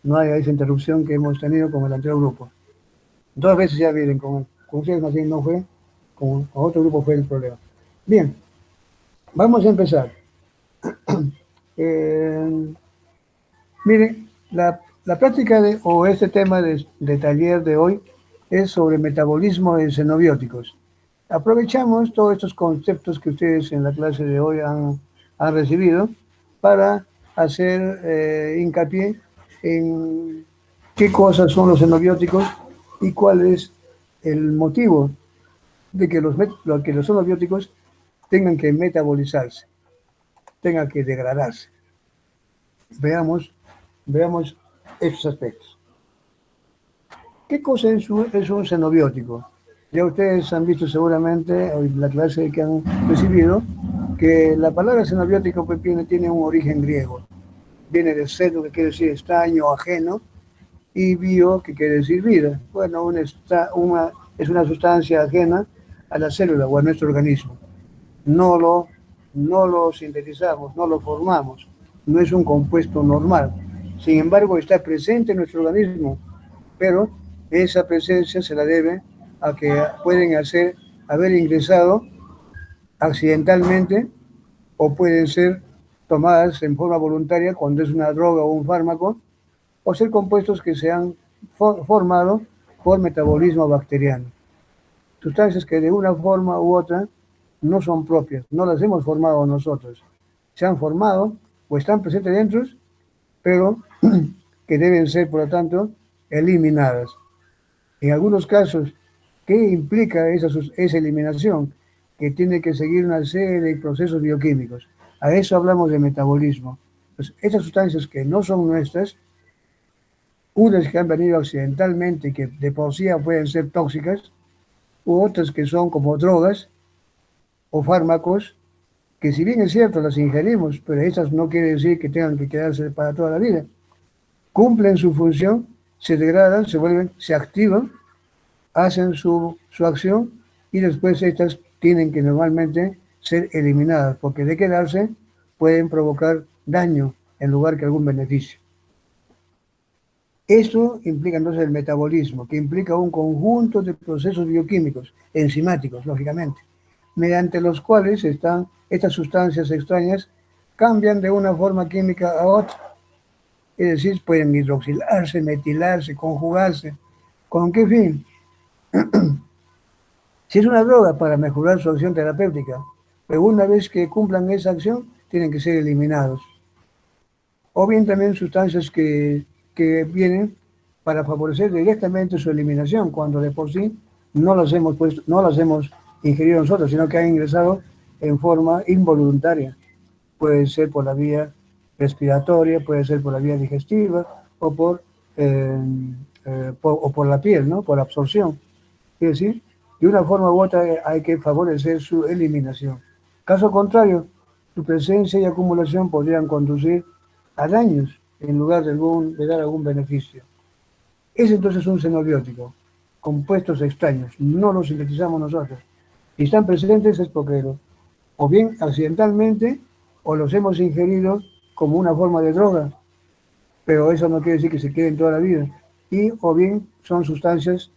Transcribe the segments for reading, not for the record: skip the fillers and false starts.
no haya esa interrupción que hemos tenido con el anterior grupo. 2 veces ya vienen con ustedes, más bien no fue, con otro grupo fue el problema. Bien, vamos a empezar. Eh, Mire, la práctica o este tema de taller de hoy es sobre metabolismo de xenobióticos. Aprovechamos todos estos conceptos que ustedes en la clase de hoy han recibido para hacer hincapié en qué cosas son los xenobióticos y cuál es el motivo de que los xenobióticos tengan que metabolizarse, tengan que degradarse. Veamos estos aspectos. ¿Qué cosa es un xenobiótico? Ya ustedes han visto seguramente en la clase que han recibido que la palabra xenobiótico pues, tiene un origen griego. Viene de xeno, que quiere decir extraño, ajeno, y bio, que quiere decir vida. Bueno, es una sustancia ajena a la célula o a nuestro organismo. No lo, no lo sintetizamos, no lo formamos. No es un compuesto normal. Sin embargo, está presente en nuestro organismo, pero esa presencia se la debe a que pueden haber ingresado accidentalmente o pueden ser tomadas en forma voluntaria cuando es una droga o un fármaco, o ser compuestos que se han formado por metabolismo bacteriano. Sustancias que de una forma u otra no son propias, no las hemos formado nosotros. Se han formado o están presentes dentro, pero que deben ser, por lo tanto, eliminadas. En algunos casos, ¿qué implica esa eliminación? Que tiene que seguir una serie de procesos bioquímicos. A eso hablamos de metabolismo. Pues esas sustancias que no son nuestras, unas que han venido accidentalmente y que de por sí pueden ser tóxicas, u otras que son como drogas o fármacos, que si bien es cierto las ingerimos, pero esas no quiere decir que tengan que quedarse para toda la vida. Cumplen su función, se degradan, se activan, hacen su acción y después estas tienen que normalmente ser eliminadas, porque de quedarse pueden provocar daño en lugar que algún beneficio. Esto implica entonces el metabolismo, que implica un conjunto de procesos bioquímicos, enzimáticos, lógicamente, mediante los cuales estas sustancias extrañas cambian de una forma química a otra. Es decir, pueden hidroxilarse, metilarse, conjugarse. ¿Con qué fin? Si es una droga para mejorar su acción terapéutica, pero una vez que cumplan esa acción, tienen que ser eliminados. O bien también sustancias que vienen para favorecer directamente su eliminación, cuando de por sí no las hemos ingerido nosotros, sino que han ingresado en forma involuntaria. Puede ser por la vía respiratoria, puede ser por la vía digestiva o por la piel, ¿no? Por absorción. Es decir, de una forma u otra hay que favorecer su eliminación. Caso contrario, su presencia y acumulación podrían conducir a daños en lugar de dar algún beneficio. Es entonces un xenobiótico, compuestos extraños, no los sintetizamos nosotros. Si están presentes es porque o bien accidentalmente o los hemos ingerido como una forma de droga, pero eso no quiere decir que se queden toda la vida. O bien son sustancias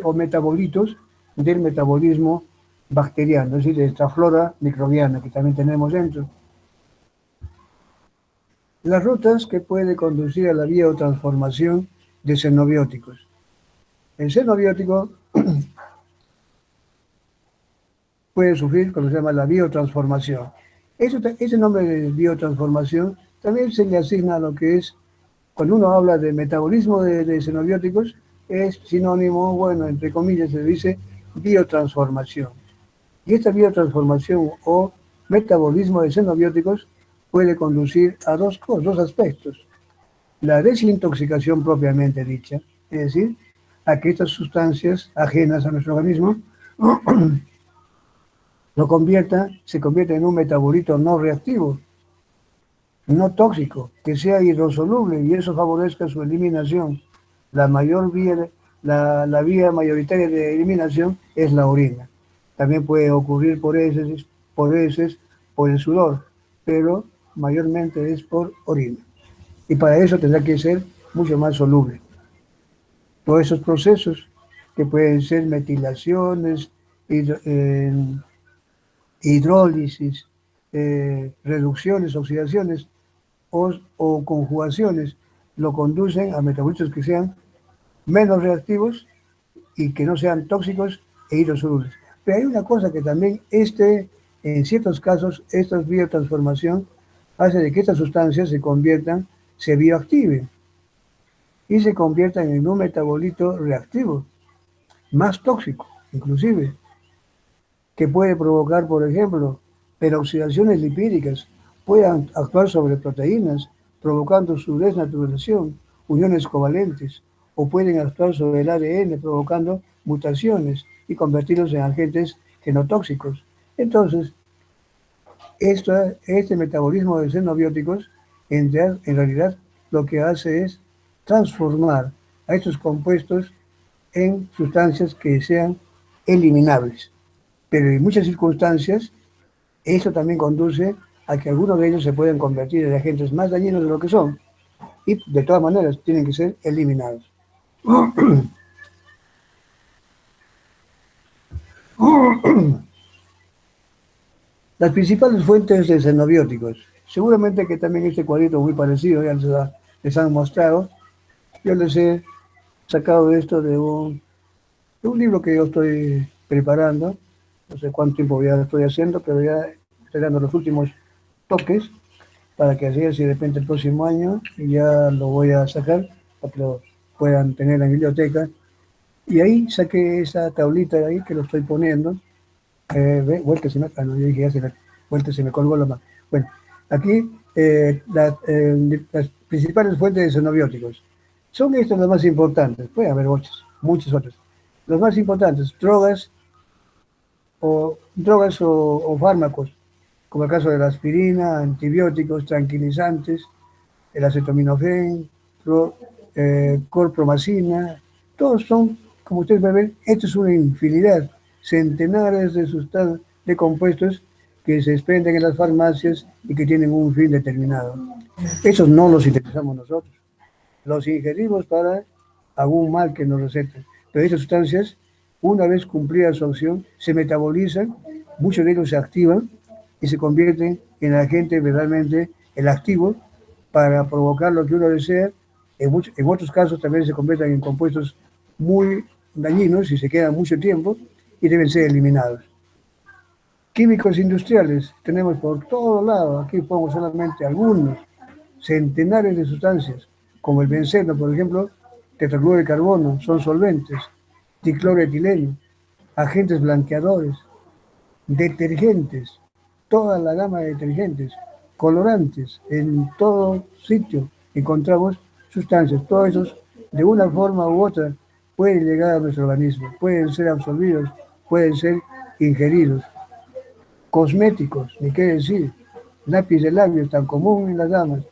o metabolitos del metabolismo bacteriano, es decir, de esta flora microbiana que también tenemos dentro. Las rutas que puede conducir a la biotransformación de xenobióticos. El xenobiótico puede sufrir lo que se llama la biotransformación. Ese nombre de biotransformación también se le asigna a lo que es, cuando uno habla de metabolismo de xenobióticos, es sinónimo, bueno, entre comillas se dice biotransformación. Y esta biotransformación o metabolismo de xenobióticos puede conducir a dos aspectos. La desintoxicación propiamente dicha, es decir, a que estas sustancias ajenas a nuestro organismo se convierta en un metabolito no reactivo, no tóxico, que sea hidrosoluble y eso favorezca su eliminación. La vía mayoritaria de eliminación es la orina. También puede ocurrir por heces, por el sudor, pero mayormente es por orina. Y para eso tendrá que ser mucho más soluble. Todos esos procesos que pueden ser metilaciones, hidrólisis, reducciones, oxidaciones o conjugaciones, lo conducen a metabolitos que sean menos reactivos y que no sean tóxicos e hidrosolubles. Pero hay una cosa que también en ciertos casos, esta biotransformación hace de que estas sustancias se bioactiven y se conviertan en un metabolito reactivo, más tóxico, inclusive, que puede provocar, por ejemplo, peroxidaciones lipídicas, puedan actuar sobre proteínas, provocando su desnaturalización, uniones covalentes, o pueden actuar sobre el ADN, provocando mutaciones y convertirlos en agentes genotóxicos. Entonces, este metabolismo de xenobióticos, en realidad, lo que hace es transformar a estos compuestos en sustancias que sean eliminables. Pero en muchas circunstancias, eso también conduce a que algunos de ellos se pueden convertir en agentes más dañinos de lo que son. Y de todas maneras, tienen que ser eliminados. Las principales fuentes de xenobióticos. Seguramente que también este cuadrito muy parecido, ya les han mostrado. Yo les he sacado esto de un libro que yo estoy preparando. No sé cuánto tiempo ya lo estoy haciendo, pero ya estoy dando los últimos toques para que así, si de repente el próximo año ya lo voy a sacar para que lo puedan tener en la biblioteca. Y ahí saqué esa tablita de ahí que lo estoy poniendo. Vuelta se me, no, yo dije, vuelta se me colgó la mano. Bueno, aquí las principales fuentes de xenobióticos. Son estas las más importantes. Puede haber muchas otras. Los más importantes, drogas o fármacos, como el caso de la aspirina, antibióticos, tranquilizantes, el acetaminofén, corpromacina, todos son, como ustedes pueden ver, esto es una infinidad, centenares de compuestos que se expenden en las farmacias y que tienen un fin determinado. Esos no los sintetizamos nosotros, los ingerimos para algún mal que nos receten. Pero estas sustancias, una vez cumplida su acción, se metabolizan, muchos de ellos se activan y se convierten en agente verdaderamente el activo para provocar lo que uno desea. En otros casos también se convierten en compuestos muy dañinos y se quedan mucho tiempo y deben ser eliminados. Químicos industriales tenemos por todos lados, aquí pongo solamente algunos, centenares de sustancias, como el benceno, por ejemplo, tetracloruro de carbono, son solventes, dicloroetileno, agentes blanqueadores, detergentes, toda la gama de detergentes, colorantes, en todo sitio encontramos sustancias, todos esos de una forma u otra pueden llegar a nuestro organismo, pueden ser absorbidos, pueden ser ingeridos. Cosméticos, ni qué decir, lápiz de labios tan común en las damas,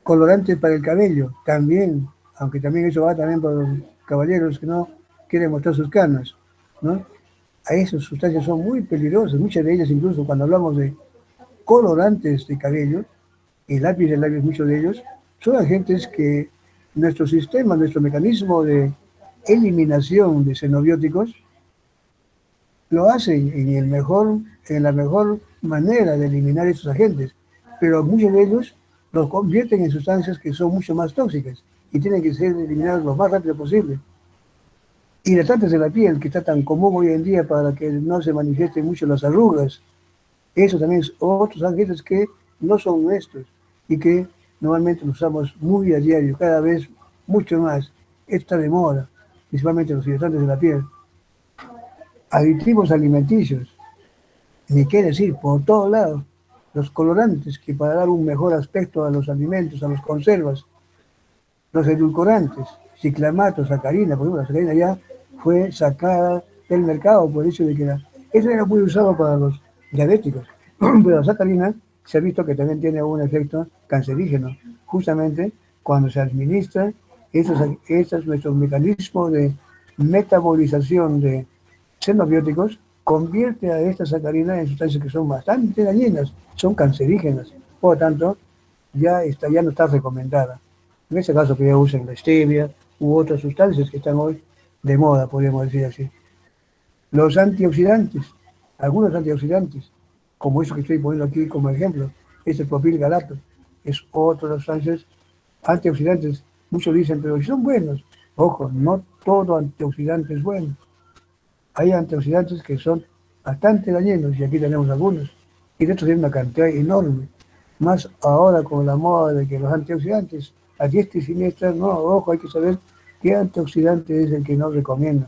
colorantes para el cabello, también, aunque también eso va también para los caballeros que no quieren mostrar sus canas, ¿no? A esas sustancias son muy peligrosas, muchas de ellas incluso cuando hablamos de colorantes de cabello y lápiz de labios, muchos de ellos, son agentes que nuestro sistema, nuestro mecanismo de eliminación de xenobióticos lo hacen en la mejor manera de eliminar esos agentes, pero muchos de ellos los convierten en sustancias que son mucho más tóxicas y tienen que ser eliminados lo más rápido posible. Hidratantes de la piel, que está tan común hoy en día para que no se manifiesten mucho las arrugas, eso también es otros agentes que no son nuestros y que normalmente los usamos muy a diario, cada vez mucho más. Esta de moda, principalmente los hidratantes de la piel. Aditivos alimenticios, ni qué decir, por todos lados. Los colorantes, que para dar un mejor aspecto a los alimentos, a las conservas. Los edulcorantes, ciclamato, sacarina, por ejemplo, la sacarina ya fue sacada del mercado por el hecho de que eso era muy usado para los diabéticos. Pero la sacarina se ha visto que también tiene un efecto cancerígeno, justamente cuando se administra. Este es nuestro mecanismo de metabolización de xenobióticos, convierte a esta sacarina en sustancias que son bastante dañinas, son cancerígenas. Por lo tanto, ya no está recomendada. En este caso que ya usen la stevia u otras sustancias que están hoy de moda, podríamos decir así. Los antioxidantes, algunos antioxidantes, como eso que estoy poniendo aquí como ejemplo, este propilgalato, es otro de las sustancias antioxidantes. Muchos dicen, pero si son buenos. Ojo, no todo antioxidante es bueno. Hay antioxidantes que son bastante dañinos, y aquí tenemos algunos, y de estos hay una cantidad enorme. Más ahora con la moda de que los antioxidantes a diestra y siniestra, no, ojo, hay que saber qué antioxidante es el que nos recomienda.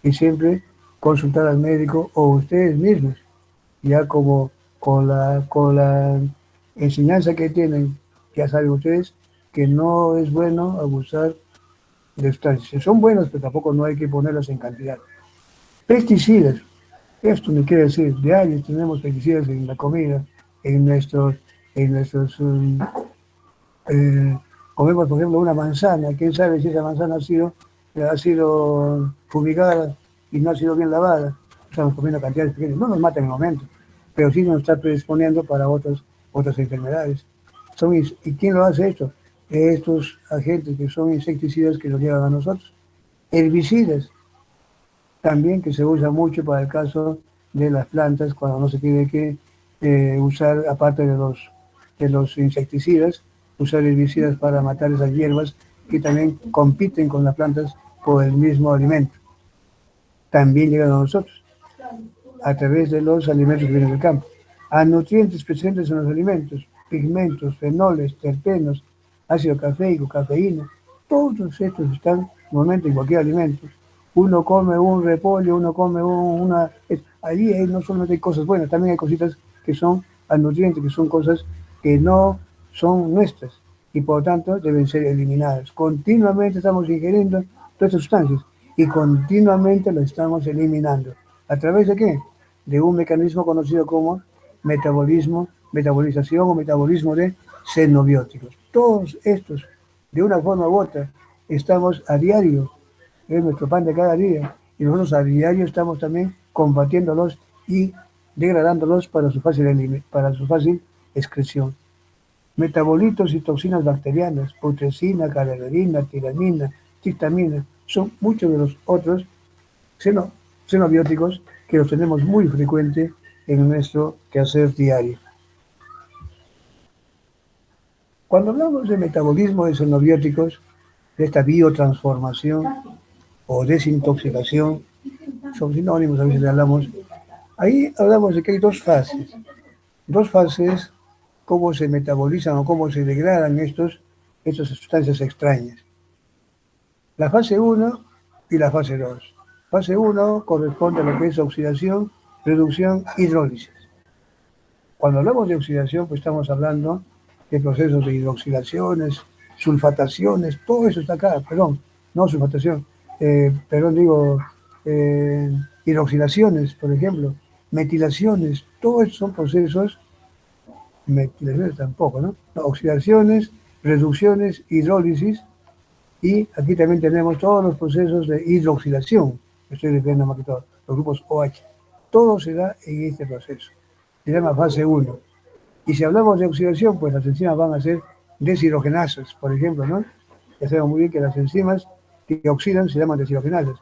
Y siempre consultar al médico o ustedes mismos, ya como con la enseñanza que tienen, ya saben ustedes que no es bueno abusar de sustancias. Son buenas, pero tampoco no hay que ponerlas en cantidad. Pesticidas. Esto me quiere decir, diarios tenemos pesticidas en la comida, en nuestros eh, comemos, por ejemplo, una manzana. ¿Quién sabe si esa manzana ha sido fumigada y no ha sido bien lavada? Estamos comiendo cantidades pequeñas. No nos mata en el momento, pero sí nos está predisponiendo para otras enfermedades. ¿Y quién lo hace esto? Estos agentes que son insecticidas que nos llevan a nosotros. Herbicidas, también que se usa mucho para el caso de las plantas, cuando no se tiene que usar, aparte de los insecticidas, usar herbicidas para matar esas hierbas que también compiten con las plantas por el mismo alimento. También llegan a nosotros a través de los alimentos que vienen del campo. A nutrientes presentes en los alimentos, pigmentos, fenoles, terpenos, ácido cafeico, cafeína, todos estos están normalmente en cualquier alimento. Uno come un repollo, uno come allí no solamente hay cosas buenas, también hay cositas que son nutrientes, que son cosas que no son nuestras y por lo tanto deben ser eliminadas. Continuamente estamos ingiriendo todas estas sustancias y continuamente las estamos eliminando. ¿A través de qué? De un mecanismo conocido como metabolización o metabolismo de xenobióticos. Todos estos, de una forma u otra, estamos a diario, es nuestro pan de cada día, y nosotros a diario estamos también combatiéndolos y degradándolos para su fácil excreción. Metabolitos y toxinas bacterianas, putrescina, calaverina, tiramina, histamina, son muchos de los otros xenobióticos que los tenemos muy frecuente en nuestro quehacer diario. Cuando hablamos de metabolismo de xenobióticos, de esta biotransformación o desintoxicación, son sinónimos, a veces hablamos, ahí hablamos de que hay dos fases, cómo se metabolizan o cómo se degradan estas sustancias extrañas. La fase 1 y la fase 2. Fase 1 corresponde a lo que es oxidación, reducción, hidrólisis. Cuando hablamos de oxidación, pues estamos hablando de procesos de hidroxilaciones, sulfataciones, todo eso está acá, perdón, no sulfatación, hidroxilaciones, por ejemplo, metilaciones, todos estos son procesos, metilaciones tampoco, ¿no? No, oxidaciones, reducciones, hidrólisis, y aquí también tenemos todos los procesos de hidroxilación, estoy refiriendo más que todo, los grupos OH, todo se da en este proceso, se llama fase 1. Y si hablamos de oxidación, pues las enzimas van a ser deshidrogenasas, por ejemplo, ¿no? Ya sabemos muy bien que las enzimas que oxidan se llaman deshidrogenasas.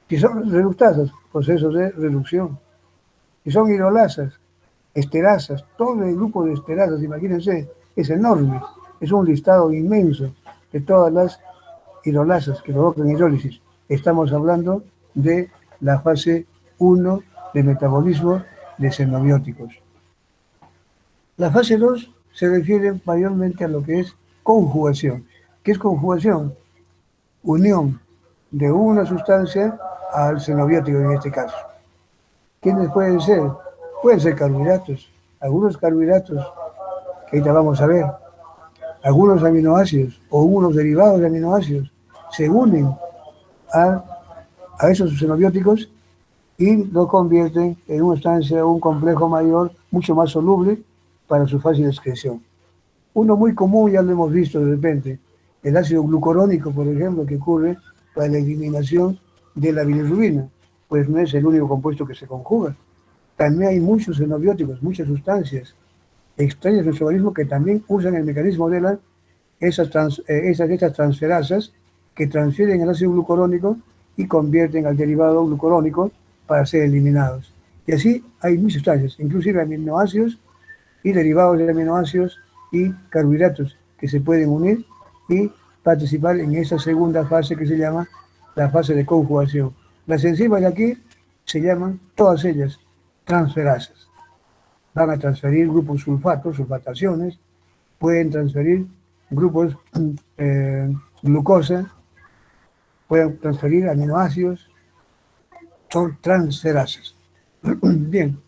Si son reductasas, procesos de reducción. Si son hidrolasas, esterasas, todo el grupo de esterasas, imagínense, es enorme. Es un listado inmenso de todas las hidrolasas que provocan hidrólisis. Estamos hablando de la fase 1 de metabolismo de xenobióticos. La fase 2 se refiere mayormente a lo que es conjugación. ¿Qué es conjugación? Unión de una sustancia al xenobiótico en este caso. ¿Quiénes pueden ser? Pueden ser carbohidratos. Algunos carbohidratos, que ahorita vamos a ver, algunos aminoácidos o unos derivados de aminoácidos se unen a esos xenobióticos y lo convierten en una sustancia, un complejo mayor, mucho más soluble para su fácil excreción. Uno muy común, ya lo hemos visto de repente, el ácido glucurónico, por ejemplo, que ocurre para la eliminación de la bilirrubina, pues no es el único compuesto que se conjuga. También hay muchos xenobióticos, muchas sustancias extrañas de nuestro organismo que también usan el mecanismo de estas transferasas que transfieren el ácido glucurónico y convierten al derivado glucurónico para ser eliminados. Y así hay muchas sustancias, inclusive aminoácidos y derivados de aminoácidos y carbohidratos que se pueden unir y participar en esa segunda fase que se llama la fase de conjugación. Las enzimas de aquí se llaman, todas ellas, transferasas. Van a transferir grupos sulfatos, sulfataciones, pueden transferir grupos glucosa, pueden transferir aminoácidos, son transferasas. Bien,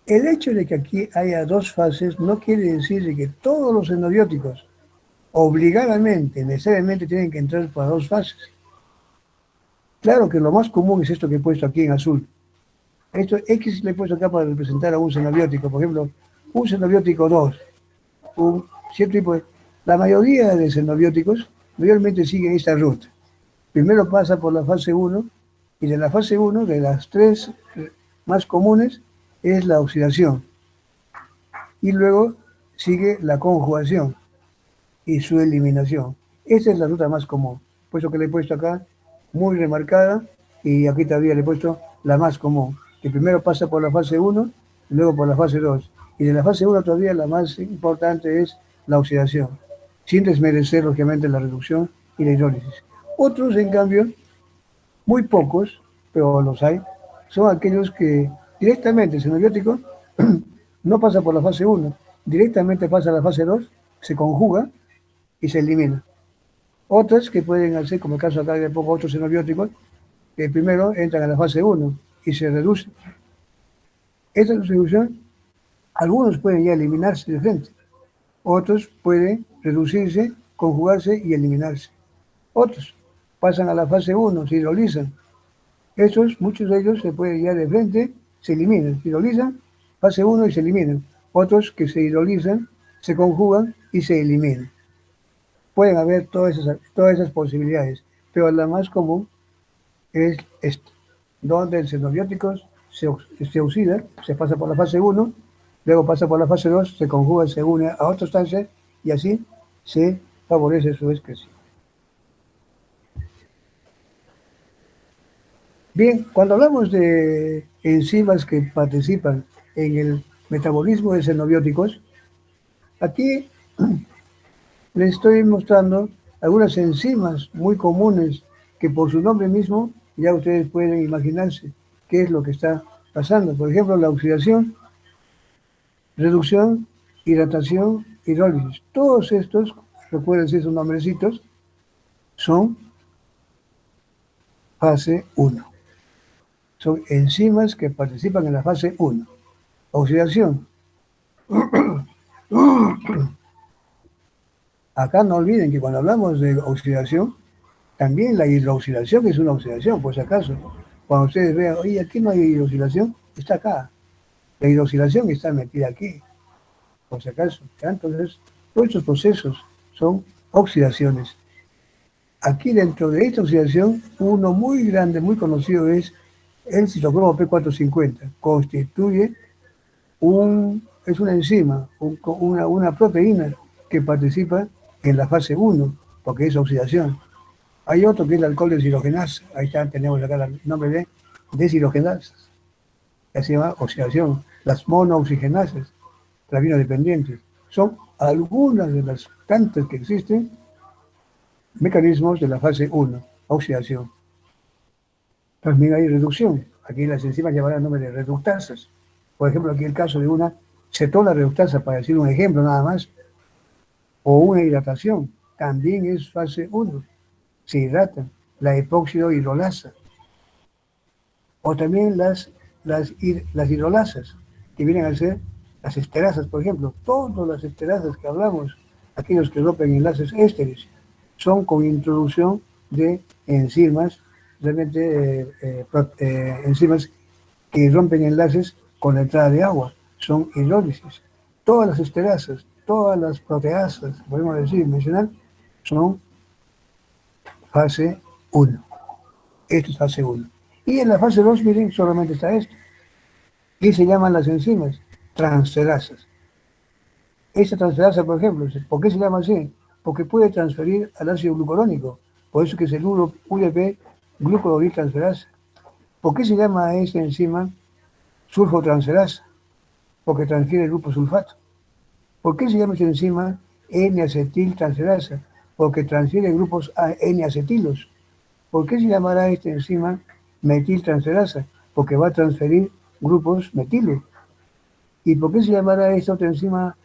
el hecho de que aquí haya dos fases no quiere decir de que todos los xenobióticos obligadamente, necesariamente tienen que entrar por dos fases. Claro que lo más común es esto que he puesto aquí en azul. Esto X le he puesto acá para representar a un xenobiótico. Por ejemplo, un xenobiótico 2, un cierto tipo de... La mayoría de xenobióticos mayormente siguen esta ruta. Primero pasa por la fase 1 y de la fase 1, de las tres más comunes, es la oxidación. Y luego sigue la conjugación y su eliminación. Esa es la ruta más común. Por eso que le he puesto acá, muy remarcada, y aquí todavía le he puesto la más común, que primero pasa por la fase 1 y luego por la fase 2. Y de la fase 1 todavía la más importante es la oxidación, sin desmerecer, lógicamente, la reducción y la hidrólisis. Otros, en cambio, muy pocos, pero los hay, son aquellos que directamente el xenobiótico no pasa por la fase 1, directamente pasa a la fase 2, se conjuga y se elimina. Otras que pueden hacer, como el caso acá de pocos otros xenobióticos, que primero entran a la fase 1 y se reducen. Esta reducción, algunos pueden ya eliminarse de frente, otros pueden reducirse, conjugarse y eliminarse. Otros pasan a la fase 1, se hidrolizan. Estos, muchos de ellos se pueden ya de frente, se eliminan, se hidrolizan, fase 1 y se eliminan. Otros que se hidrolizan, se conjugan y se eliminan. Pueden haber todas esas posibilidades, pero la más común es esta, donde el xenobiótico se oxida, se pasa por la fase 1, luego pasa por la fase 2, se conjuga, se une a otra sustancia y así se favorece su excreción. Bien, cuando hablamos de enzimas que participan en el metabolismo de xenobióticos, aquí les estoy mostrando algunas enzimas muy comunes que por su nombre mismo ya ustedes pueden imaginarse qué es lo que está pasando. Por ejemplo, la oxidación, reducción, hidratación, hidrólisis. Todos estos, recuerden esos nombrecitos, son fase 1. Son enzimas que participan en la fase 1. Oxidación. Acá no olviden que cuando hablamos de oxidación, también la hidroxilación es una oxidación, por si acaso. Cuando ustedes vean, oye, aquí no hay hidroxilación, está acá. La hidroxilación está metida aquí, por si acaso. Entonces, todos estos procesos son oxidaciones. Aquí dentro de esta oxidación, uno muy grande, muy conocido es el citocromo P450. Constituye es una enzima, una proteína que participa en la fase 1, porque es oxidación. Hay otro que es el alcohol deshidrogenasa. Ahí está, tenemos acá el nombre de deshidrogenasas. Que se llama oxidación. Las monooxigenasas, dependientes. Son algunas de las tantas que existen mecanismos de la fase 1, oxidación. También hay reducción. Aquí las enzimas llevarán el nombre de reductasas. Por ejemplo, aquí el caso de una cetola reductasa, para decir un ejemplo nada más, o una hidratación, también es fase 1. Se hidratan, la epóxido hidrolasa, o también las hidrolasas, que vienen a ser las esterasas, por ejemplo. Todas las esterasas que hablamos, aquellos que rompen enlaces ésteres, son con introducción de enzimas, realmente enzimas que rompen enlaces con la entrada de agua, son hidrólisis. Todas las esterasas, todas las proteasas, podemos decir, mencionar, son fase 1. Esto es fase 1. Y en la fase 2, miren, solamente está esto. ¿Qué se llaman las enzimas? Transferasas. Esa transferasa, por ejemplo, ¿por qué se llama así? Porque puede transferir al ácido glucurónico. Por eso que es el UDP, glucorodiltransferasa. ¿Por qué se llama a esta enzima sulfotransferasa? Porque transfiere el grupo sulfato. ¿Por qué se llama esta enzima N-acetiltransferasa? Porque transfiere grupos N-acetilos. ¿Por qué se llamará esta enzima metiltransferasa? Porque va a transferir grupos metilo. ¿Y por qué se llamará esta otra enzima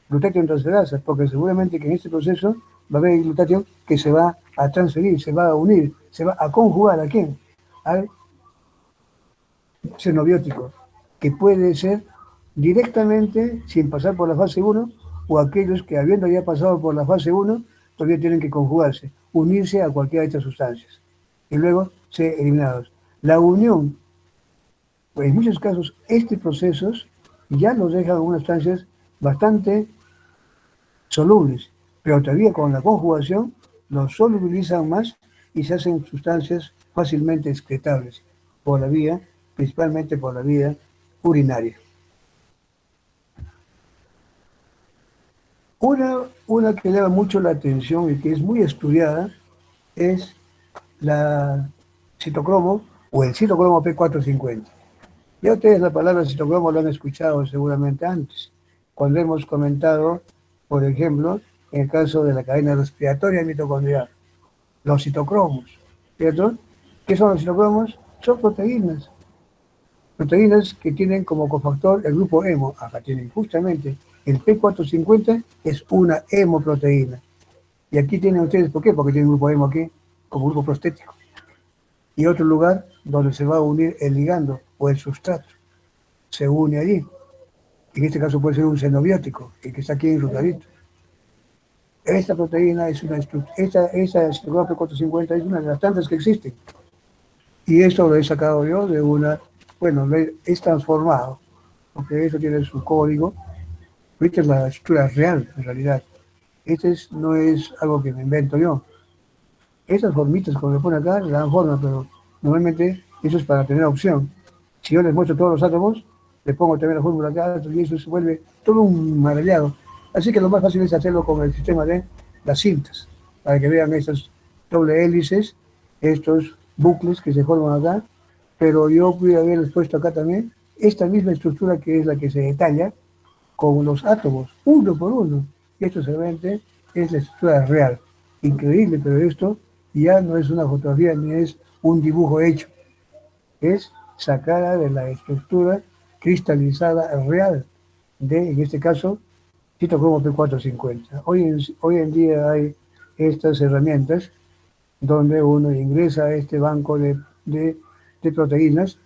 glutatión transferasa? Porque seguramente que en este proceso va a haber glutatión que se va a transferir, se va a unir, se va a conjugar ¿a quién? Al xenobiótico, que puede ser directamente sin pasar por la fase 1 o aquellos que habiendo ya pasado por la fase 1 todavía tienen que conjugarse, unirse a cualquiera de estas sustancias y luego ser eliminados. La unión, pues en muchos casos, estos procesos ya los dejan unas sustancias bastante solubles, pero todavía con la conjugación los solubilizan más y se hacen sustancias fácilmente excretables por la vía, principalmente por la vía urinaria. Una que llama mucho la atención y que es muy estudiada es la citocromo o el citocromo P450. Ya ustedes la palabra citocromo lo han escuchado seguramente antes, cuando hemos comentado, por ejemplo, en el caso de la cadena respiratoria mitocondrial, los citocromos, ¿cierto? ¿Qué son los citocromos? Son proteínas que tienen como cofactor el grupo hemo. Acá tienen justamente el P450 es una hemoproteína. Y aquí tienen ustedes, ¿por qué? Porque tienen un grupo hemo aquí como grupo prostético. Y otro lugar donde se va a unir el ligando o el sustrato. Se une allí. En este caso puede ser un xenobiótico, el que está aquí enrutadito. Esta proteína es una esa citocromo P450 es una de las tantas que existen. Y esto lo he sacado yo de una, bueno, es transformado, porque eso tiene su código. Esta es la estructura real, en realidad. No es algo que me invento yo. Esas formitas, como le pone acá, le dan forma, pero normalmente eso es para tener opción. Si yo les muestro todos los átomos, les pongo también la fórmula acá, y eso se vuelve todo un maravillado. Así que lo más fácil es hacerlo con el sistema de las cintas, para que vean estas doble hélices, estos bucles que se forman acá, pero yo pude haberles puesto acá también esta misma estructura que es la que se detalla con los átomos, uno por uno. Y esto seguramente es la estructura real. Increíble, pero esto ya no es una fotografía ni es un dibujo hecho. Es sacada de la estructura cristalizada real de, en este caso, citocromo P450. Hoy en día hay estas herramientas donde uno ingresa a este banco de proteínas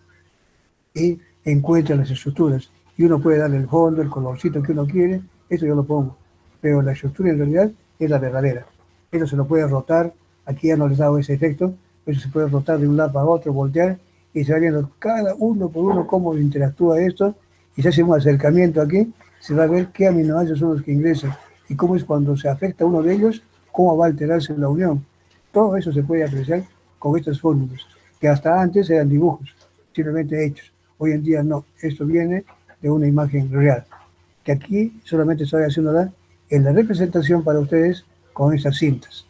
y encuentra las estructuras. Y uno puede darle el fondo, el colorcito que uno quiere, eso yo lo pongo. Pero la estructura en realidad es la verdadera. Eso se lo puede rotar, aquí ya no les hago ese efecto, eso se puede rotar de un lado a otro, voltear, y se va viendo cada uno por uno cómo interactúa esto, y se hace un acercamiento aquí, se va a ver qué aminoácidos son los que ingresan, y cómo es cuando se afecta uno de ellos, cómo va a alterarse la unión. Todo eso se puede apreciar con estas fórmulas, que hasta antes eran dibujos, simplemente hechos. Hoy en día no, esto viene de una imagen real, que aquí solamente estoy haciéndola en la representación para ustedes con estas cintas,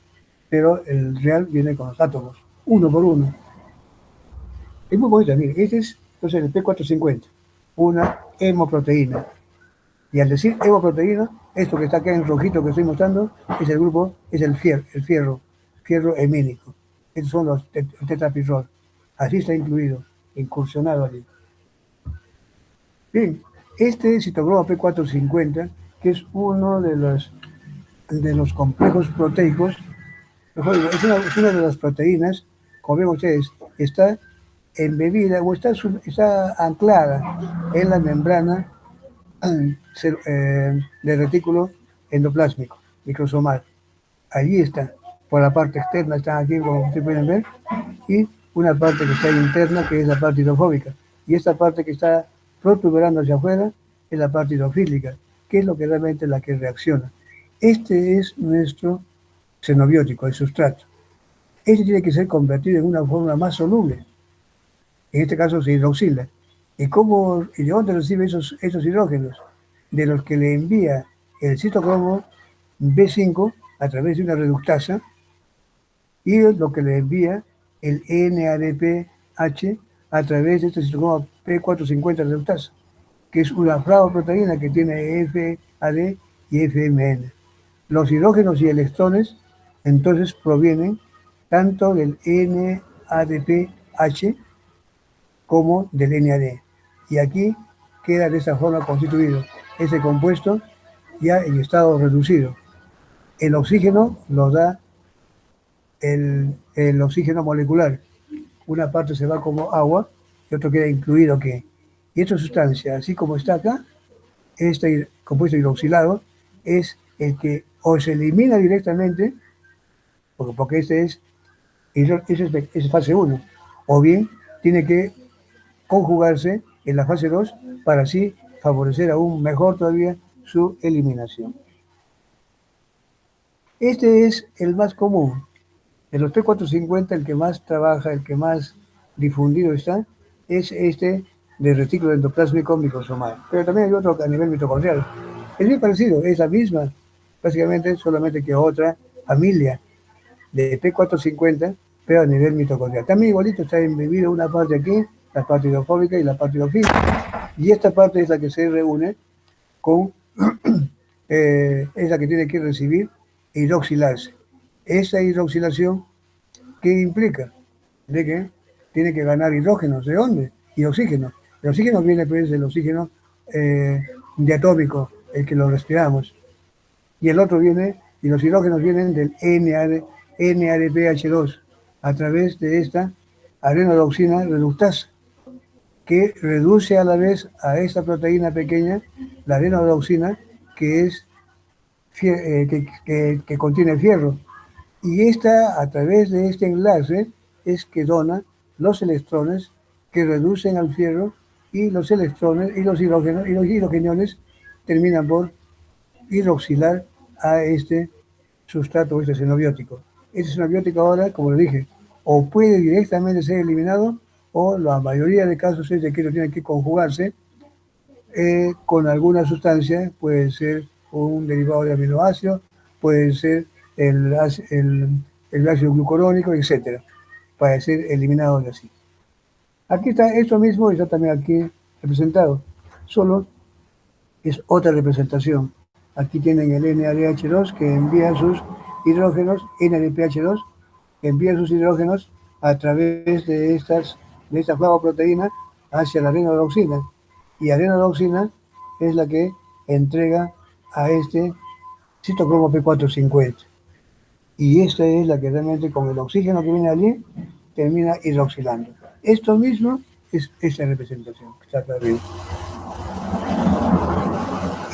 pero el real viene con los átomos, uno por uno. Es muy bonito, miren, este es entonces el P450, una hemoproteína. Y al decir hemoproteína, esto que está acá en rojito que estoy mostrando, es el grupo, es el fierro hemínico. Estos son los tetrapirrol. Así está incluido, incursionado allí. Bien, este citocromo P450, que es uno de los complejos proteicos, es una de las proteínas, como ven ustedes, está embebida o está anclada en la membrana del retículo endoplásmico, microsomal. Allí está, por la parte externa, están aquí como ustedes pueden ver, y una parte que está interna, que es la parte hidrofóbica. Y esta parte que está protuberando hacia afuera es la parte hidrofílica, que es lo que realmente es la que reacciona. Este es nuestro xenobiótico, el sustrato. Este tiene que ser convertido en una forma más soluble. En este caso se hidroxila. ¿Y de dónde recibe esos hidrógenos? De los que le envía el citocromo B5 a través de una reductasa y lo que le envía el NADPH a través de este citocromo P450 reductasa, que es una flavoproteína que tiene FAD y FMN. Los hidrógenos y electrones entonces provienen tanto del NADPH como del NAD. Y aquí queda de esa forma constituido ese compuesto ya en estado reducido. El oxígeno lo da el oxígeno molecular. Una parte se va como agua y otro queda incluido que. Y esta sustancia, así como está acá, este compuesto hidroxilado es el que o se elimina directamente, porque este es fase 1, o bien tiene que conjugarse en la fase 2 para así favorecer aún mejor todavía su eliminación. Este es el más común. De los P450, el que más trabaja, el que más difundido está, es este de retículo endoplásmico microsomal. Pero también hay otro a nivel mitocondrial. Es bien parecido, es la misma, básicamente, solamente que otra familia de P450, pero a nivel mitocondrial. También igualito está embebido una parte aquí, la parte hidrofóbica y la parte hidrofílica. Y esta parte es la que se reúne con, es la que tiene que recibir e hidroxilarse. Esa hidroxilación, ¿qué implica? De que tiene que ganar hidrógenos. ¿De dónde? Y oxígeno. El oxígeno viene pues del oxígeno diatómico, el que lo respiramos. Y el otro viene, y los hidrógenos vienen del NADPH2 a través de esta arenodoxina reductasa, que reduce a la vez a esta proteína pequeña, la arenodoxina, que es que contiene fierro. Y esta, a través de este enlace, es que dona los electrones que reducen al fierro, y los electrones y los hidrógenos y los hidrogeniones terminan por hidroxilar a este sustrato, este xenobiótico. Este xenobiótico ahora, como lo dije, o puede directamente ser eliminado, o la mayoría de casos es de que no tiene que conjugarse con alguna sustancia, puede ser un derivado de aminoácido, puede ser el ácido glucurónico, etcétera, para ser eliminado de así. Aquí está esto mismo, está también aquí representado, solo es otra representación. Aquí tienen el NADH2 que envía sus hidrógenos, NADPH2, envía sus hidrógenos a través de esta flavoproteína hacia la arenodoxina. Y arenodoxina es la que entrega a este citocromo P450. Y esta es la que realmente con el oxígeno que viene allí termina hidroxilando. Esto mismo es esta representación que está acá arriba.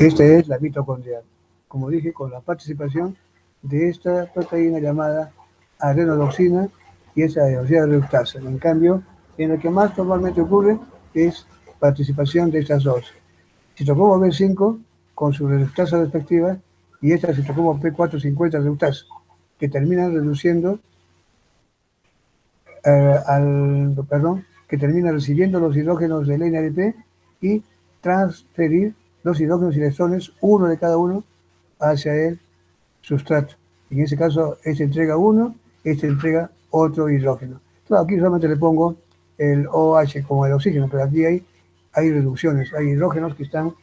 Esta es la mitocondrial, como dije, con la participación de esta proteína llamada arenodoxina y esa adenoxina reductasa. En cambio, en lo que más normalmente ocurre es participación de estas dos. Citocromo B5 con su reductasa respectiva y esta citocromo P450 reductasa, que terminan reduciendo que termina recibiendo los hidrógenos del NADP y transferir los hidrógenos y electrones, uno de cada uno, hacia el sustrato. En ese caso, este entrega uno, este entrega otro hidrógeno. Claro, aquí solamente le pongo el OH como el oxígeno, pero aquí hay reducciones, hay hidrógenos que están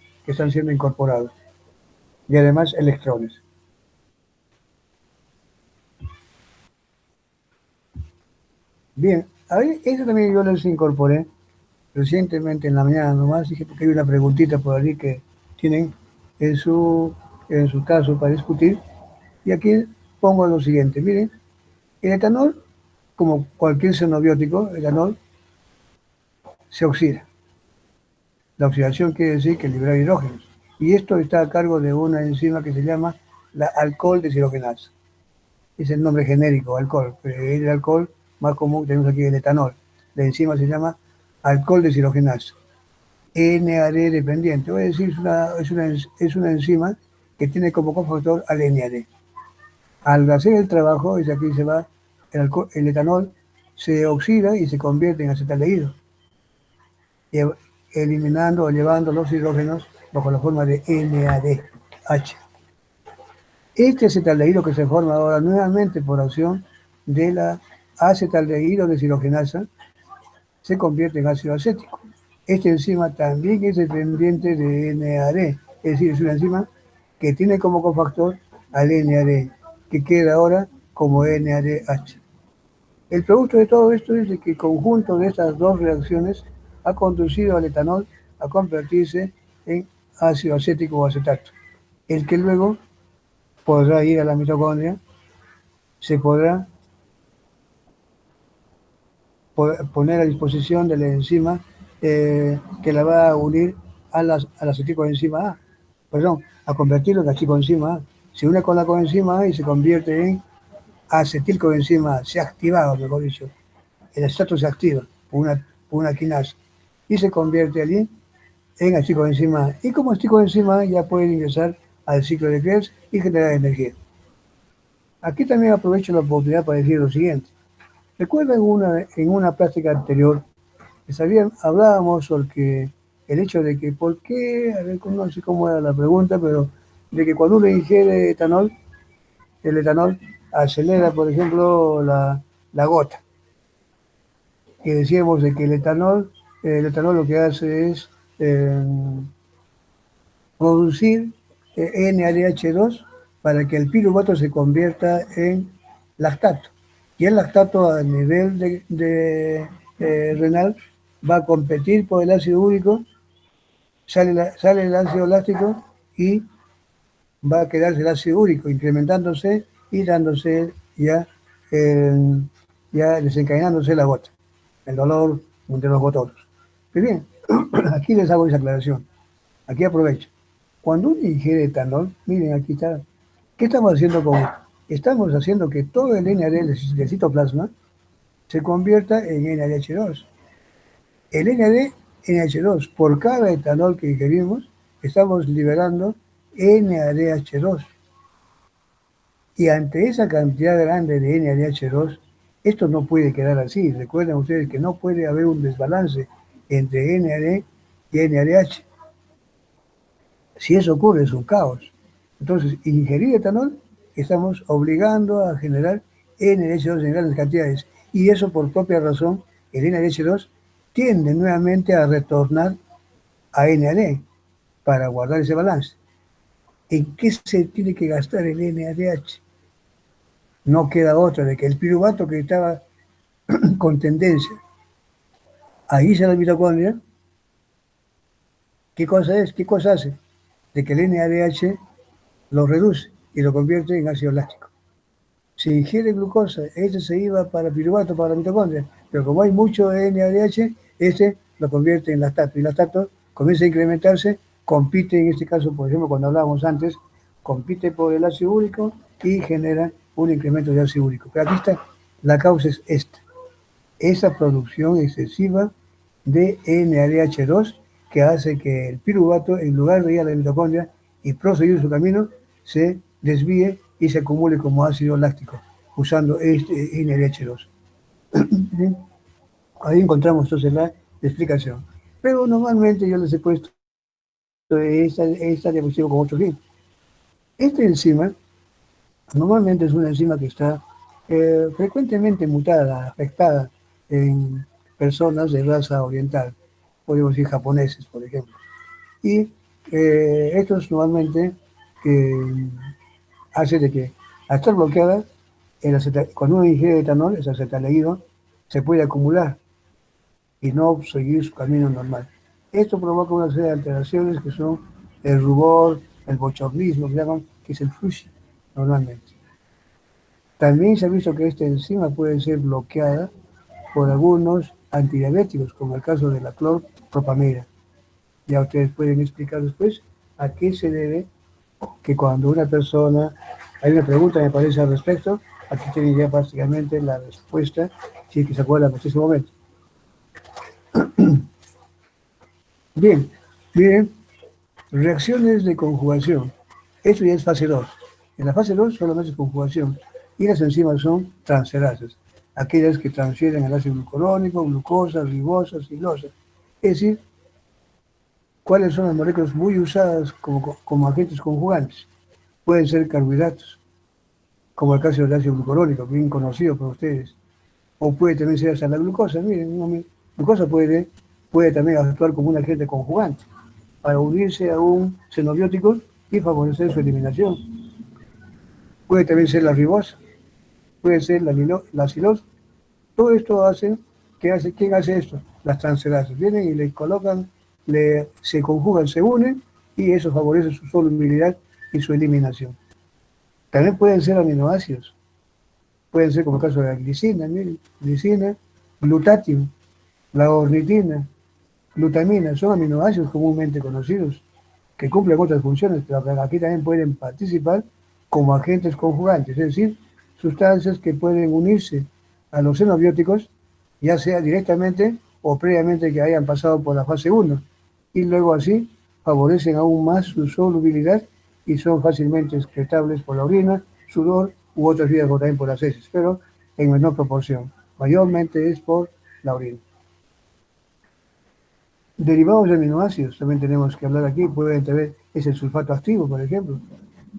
siendo incorporados. Y además electrones. Bien, ahí, eso también yo les incorporé recientemente en la mañana nomás, dije porque hay una preguntita por ahí que tienen en su caso para discutir. Y aquí pongo lo siguiente, miren, el etanol, como cualquier xenobiótico, el etanol se oxida. La oxidación quiere decir que libera hidrógenos. Y esto está a cargo de una enzima que se llama la alcohol deshidrogenasa. Es el nombre genérico, alcohol, pero el alcohol más común tenemos aquí el etanol. La enzima se llama alcohol deshidrogenasa. NAD dependiente, es decir, es una enzima que tiene como cofactor al NAD. Al hacer el trabajo, es aquí se va, el etanol se oxida y se convierte en acetaldehído, eliminando o llevando los hidrógenos bajo la forma de NADH. Este acetaldehído que se forma ahora nuevamente por acción de la acetaldehído deshidrogenasa se convierte en ácido acético. Esta enzima también es dependiente de NAD, es decir, es una enzima que tiene como cofactor al NAD, que queda ahora como NADH. El producto de todo esto es de que el conjunto de estas dos reacciones ha conducido al etanol a convertirse en ácido acético o acetato, el que luego podrá ir a la mitocondria, se podrá poner a disposición de la enzima que la va a unir a la coenzima A, perdón, a convertirlo en coenzima A. Se une con la coenzima A y se convierte en acetilcoenzima A, se ha activado, mejor dicho, el acetato se activa por una quinasa y se convierte allí en acetilcoenzima A. Y como acetilcoenzima A ya puede ingresar al ciclo de Krebs y generar energía. Aquí también aprovecho la oportunidad para decir lo siguiente. Recuerda en una práctica anterior hablábamos sobre el hecho de que por qué, a ver, no sé cómo era la pregunta, pero de que cuando uno ingiere etanol, el etanol acelera, por ejemplo, la gota. Y decíamos de que el etanol lo que hace es producir NADH2 para que el piruvato se convierta en lactato. Y el lactato a nivel de renal va a competir por el ácido úrico, sale el ácido láctico y va a quedarse el ácido úrico, incrementándose y dándose ya desencadenándose la gota, el dolor de los gotosos. Pues bien, aquí les hago esa aclaración. Aquí aprovecho. Cuando uno ingiere etanol, miren, aquí está. ¿Qué estamos haciendo con esto? Estamos haciendo que todo el NAD del citoplasma se convierta en NADH2. El NADH2, por cada etanol que ingerimos, estamos liberando NADH2. Y ante esa cantidad grande de NADH2, esto no puede quedar así. Recuerden ustedes que no puede haber un desbalance entre NAD y NADH. Si eso ocurre, es un caos. Entonces, ingerir etanol, estamos obligando a generar NH2 en grandes cantidades. Y eso, por propia razón, el NH2 tiende nuevamente a retornar a NAD para guardar ese balance. ¿En qué se tiene que gastar el NADH? No queda otra de que el piruvato que estaba con tendencia a irse a la mitocondria, ¿qué cosa es? ¿Qué cosa hace? De que el NADH lo reduce y lo convierte en ácido láctico. Si ingiere glucosa, ese se iba para piruvato, para la mitocondria, pero como hay mucho NADH, ese lo convierte en lactato, y lactato comienza a incrementarse, compite, en este caso, por ejemplo, cuando hablábamos antes, compite por el ácido úrico y genera un incremento de ácido úrico. Pero aquí está, la causa es esta, esa producción excesiva de NADH2 que hace que el piruvato, en lugar de ir a la mitocondria y proseguir su camino, se desvíe y se acumule como ácido láctico, usando este NADH2. Ahí encontramos entonces la explicación. Pero normalmente yo les he puesto esta diapositiva con otro fin. Esta enzima normalmente es una enzima que está frecuentemente mutada, afectada en personas de raza oriental, podemos decir japoneses, por ejemplo. Y estos normalmente hace de que al estar bloqueada, cuando uno ingiere etanol, ese acetaldehído, se puede acumular y no seguir su camino normal. Esto provoca una serie de alteraciones que son el rubor, el bochornismo, que llaman, que es el flush normalmente. También se ha visto que esta enzima puede ser bloqueada por algunos antidiabéticos, como el caso de la clorpropamida. Ya ustedes pueden explicar después a qué se debe que cuando una persona, hay una pregunta me parece al respecto, aquí tienen ya prácticamente la respuesta, si es que se acuerdan en ese momento. Bien, miren, reacciones de conjugación. Esto ya es fase 2. En la fase 2 solamente es conjugación y las enzimas son transferasas, aquellas que transfieren el ácido glucurónico, glucosa, ribosa, silosa. Es decir, cuáles son las moléculas muy usadas como agentes conjugantes. pueden ser carbohidratos, como el caso del ácido glucurónico, bien conocido por ustedes. O puede también ser hasta la glucosa. Miren, la glucosa puede también actuar como un agente conjugante para unirse a un xenobiótico y favorecer su eliminación. Puede también ser la ribosa, puede ser la silosa. Todo esto ¿quién hace esto? Las transferasas. Vienen y le colocan, se conjugan, se unen y eso favorece su solubilidad y su eliminación. También pueden ser aminoácidos, pueden ser como el caso de la glicina, miren, glicina, glutatión, la ornitina, glutamina, son aminoácidos comúnmente conocidos que cumplen otras funciones, pero aquí también pueden participar como agentes conjugantes, es decir, sustancias que pueden unirse a los xenobióticos, ya sea directamente o previamente que hayan pasado por la fase 1, y luego así favorecen aún más su solubilidad y son fácilmente excretables por la orina, sudor u otras vías o también por las heces, pero en menor proporción. Mayormente es por la orina. Derivados de aminoácidos, también tenemos que hablar aquí, pueden tener, es el sulfato activo, por ejemplo.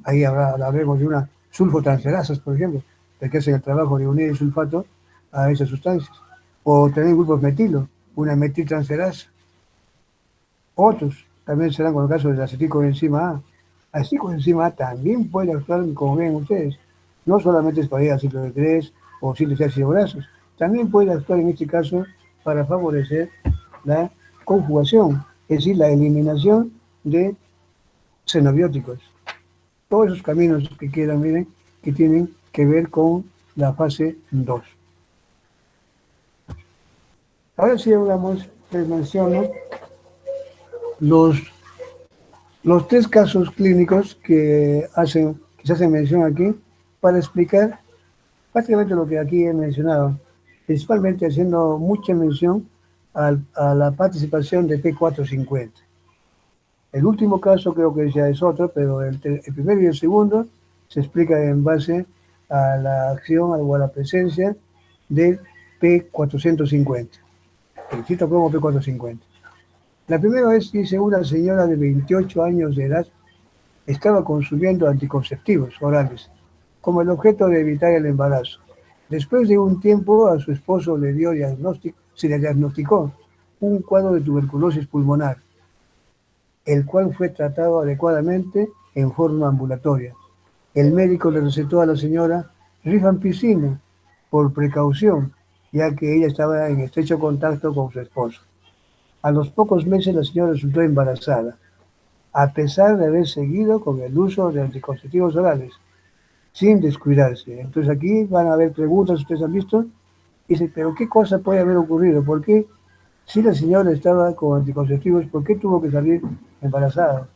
Ahí hablaremos de una sulfotransferasas, por ejemplo, de que hacen el trabajo de unir el sulfato a esas sustancias. O tener grupos metilo, una metiltransferasa. Otros también serán con el caso del acetilcoenzima A. Acetilcoenzima A también puede actuar, como ven ustedes, no solamente es para ir al ciclo de 3 o síntesis de ácidos grasos, también puede actuar en este caso para favorecer la conjugación, es decir, la eliminación de xenobióticos. Todos esos caminos que quedan, miren, que tienen que ver con la fase 2. Ahora sí hablamos, les menciono los, los 3 casos clínicos que se hacen mención aquí para explicar prácticamente lo que aquí he mencionado, principalmente haciendo mucha mención a la participación de P450. El último caso creo que ya es otro, pero el primero y el segundo se explica en base a la acción o a la presencia del P450, el citocromo P450. La primera es, dice, una señora de 28 años de edad estaba consumiendo anticonceptivos orales como el objeto de evitar el embarazo. Después de un tiempo a su esposo se le diagnosticó un cuadro de tuberculosis pulmonar, el cual fue tratado adecuadamente en forma ambulatoria. El médico le recetó a la señora rifampicina por precaución, ya que ella estaba en estrecho contacto con su esposo. A los pocos meses la señora resultó embarazada, a pesar de haber seguido con el uso de anticonceptivos orales, sin descuidarse. Entonces aquí van a haber preguntas, ustedes han visto, dice, pero ¿qué cosa puede haber ocurrido? ¿Por qué, si la señora estaba con anticonceptivos, por qué tuvo que salir embarazada?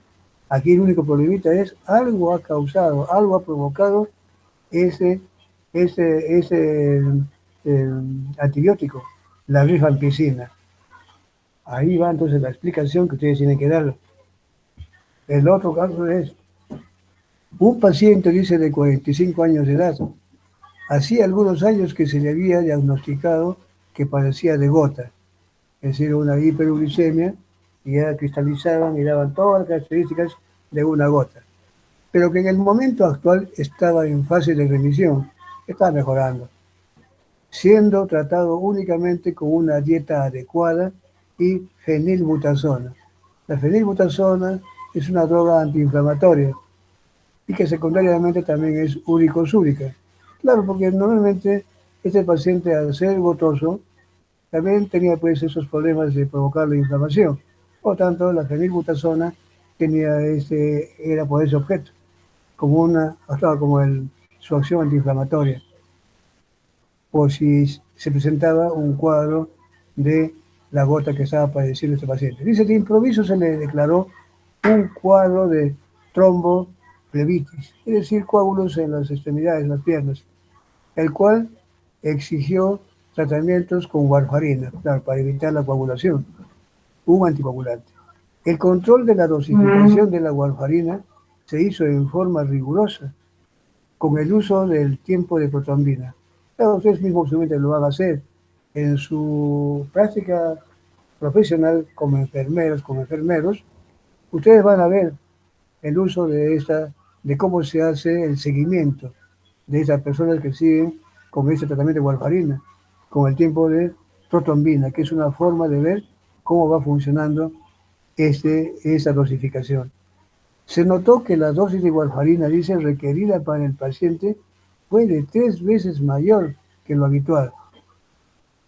Aquí el único problemita es algo ha causado, algo ha provocado ese, ese antibiótico, la rifampicina. Ahí va entonces la explicación que ustedes tienen que dar. El otro caso es un paciente, dice, de 45 años de edad. Hacía algunos años que se le había diagnosticado que padecía de gota, es decir, una hiperuricemia, y ya cristalizaban y daban todas las características de una gota, pero que en el momento actual estaba en fase de remisión, estaba mejorando, siendo tratado únicamente con una dieta adecuada y fenilbutazona. La fenilbutazona es una droga antiinflamatoria y que secundariamente también es uricosúrica. Claro, porque normalmente este paciente, al ser gotoso, también tenía pues esos problemas de provocar la inflamación. Por tanto, la fenilbutazona era por ese objeto, actuaba como su acción antiinflamatoria, por si se presentaba un cuadro de la gota que estaba padeciendo este paciente. Dice que de improviso se le declaró un cuadro de tromboflebitis, es decir, coágulos en las extremidades, en las piernas, el cual exigió tratamientos con warfarina, claro, para evitar la coagulación, un anticoagulante. El control de la dosificación de la warfarina se hizo en forma rigurosa, con el uso del tiempo de protrombina. Claro, ustedes mismos seguramente lo van a hacer en su práctica profesional como enfermeros, como enfermeros. Ustedes van a ver el uso de esta de cómo se hace el seguimiento de esas personas que siguen con ese tratamiento de warfarina, con el tiempo de protombina, que es una forma de ver cómo va funcionando esa dosificación. Se notó que la dosis de warfarina, dice, requerida para el paciente fue de 3 veces mayor que lo habitual.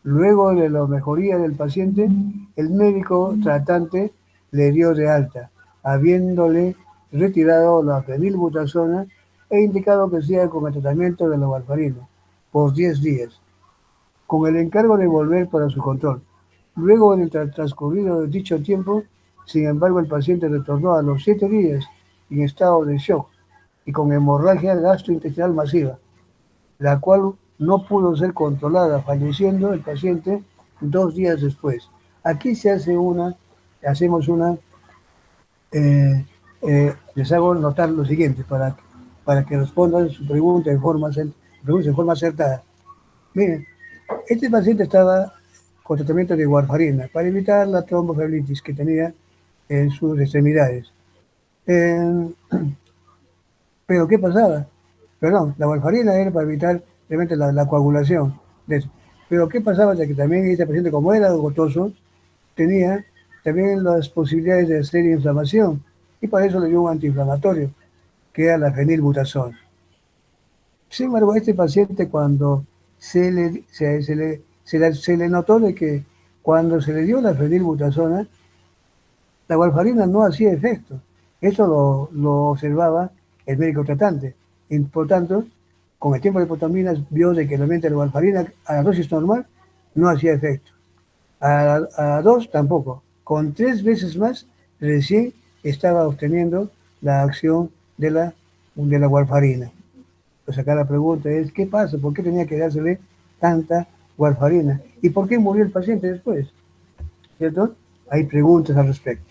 Luego de la mejoría del paciente, el médico tratante le dio de alta, habiéndole retirado la fenilbutasona e indicado que siga con el tratamiento de la warfarina por 10 días, con el encargo de volver para su control. Luego del transcurrido de dicho tiempo, sin embargo, el paciente retornó a los 7 días en estado de shock y con hemorragia gastrointestinal masiva, la cual no pudo ser controlada, falleciendo el paciente 2 días después. Aquí hacemos les hago notar lo siguiente para que respondan su pregunta en forma acertada. Miren, este paciente estaba con tratamiento de warfarina para evitar la tromboflebitis que tenía en sus extremidades. Eh, pero ¿qué pasaba? Perdón, la warfarina era para evitar realmente la coagulación de eso. Pero ¿qué pasaba? De que también este paciente, como era gotoso, tenía también las posibilidades de hacer inflamación y para eso le dio un antiinflamatorio, que era la fenilbutazona. Sin embargo, este paciente cuando se le notó de que cuando se le dio la fenilbutazona, la warfarina no hacía efecto. Eso lo observaba el médico tratante. Y por tanto, con el tiempo de protamina vio de que realmente la warfarina a la dosis normal no hacía efecto. A 2 tampoco. Con 3 veces más recién estaba obteniendo la acción de la warfarina. Pues acá la pregunta es, ¿qué pasa? ¿Por qué tenía que dársele tanta warfarina? ¿Y por qué murió el paciente después? ¿Cierto? Hay preguntas al respecto.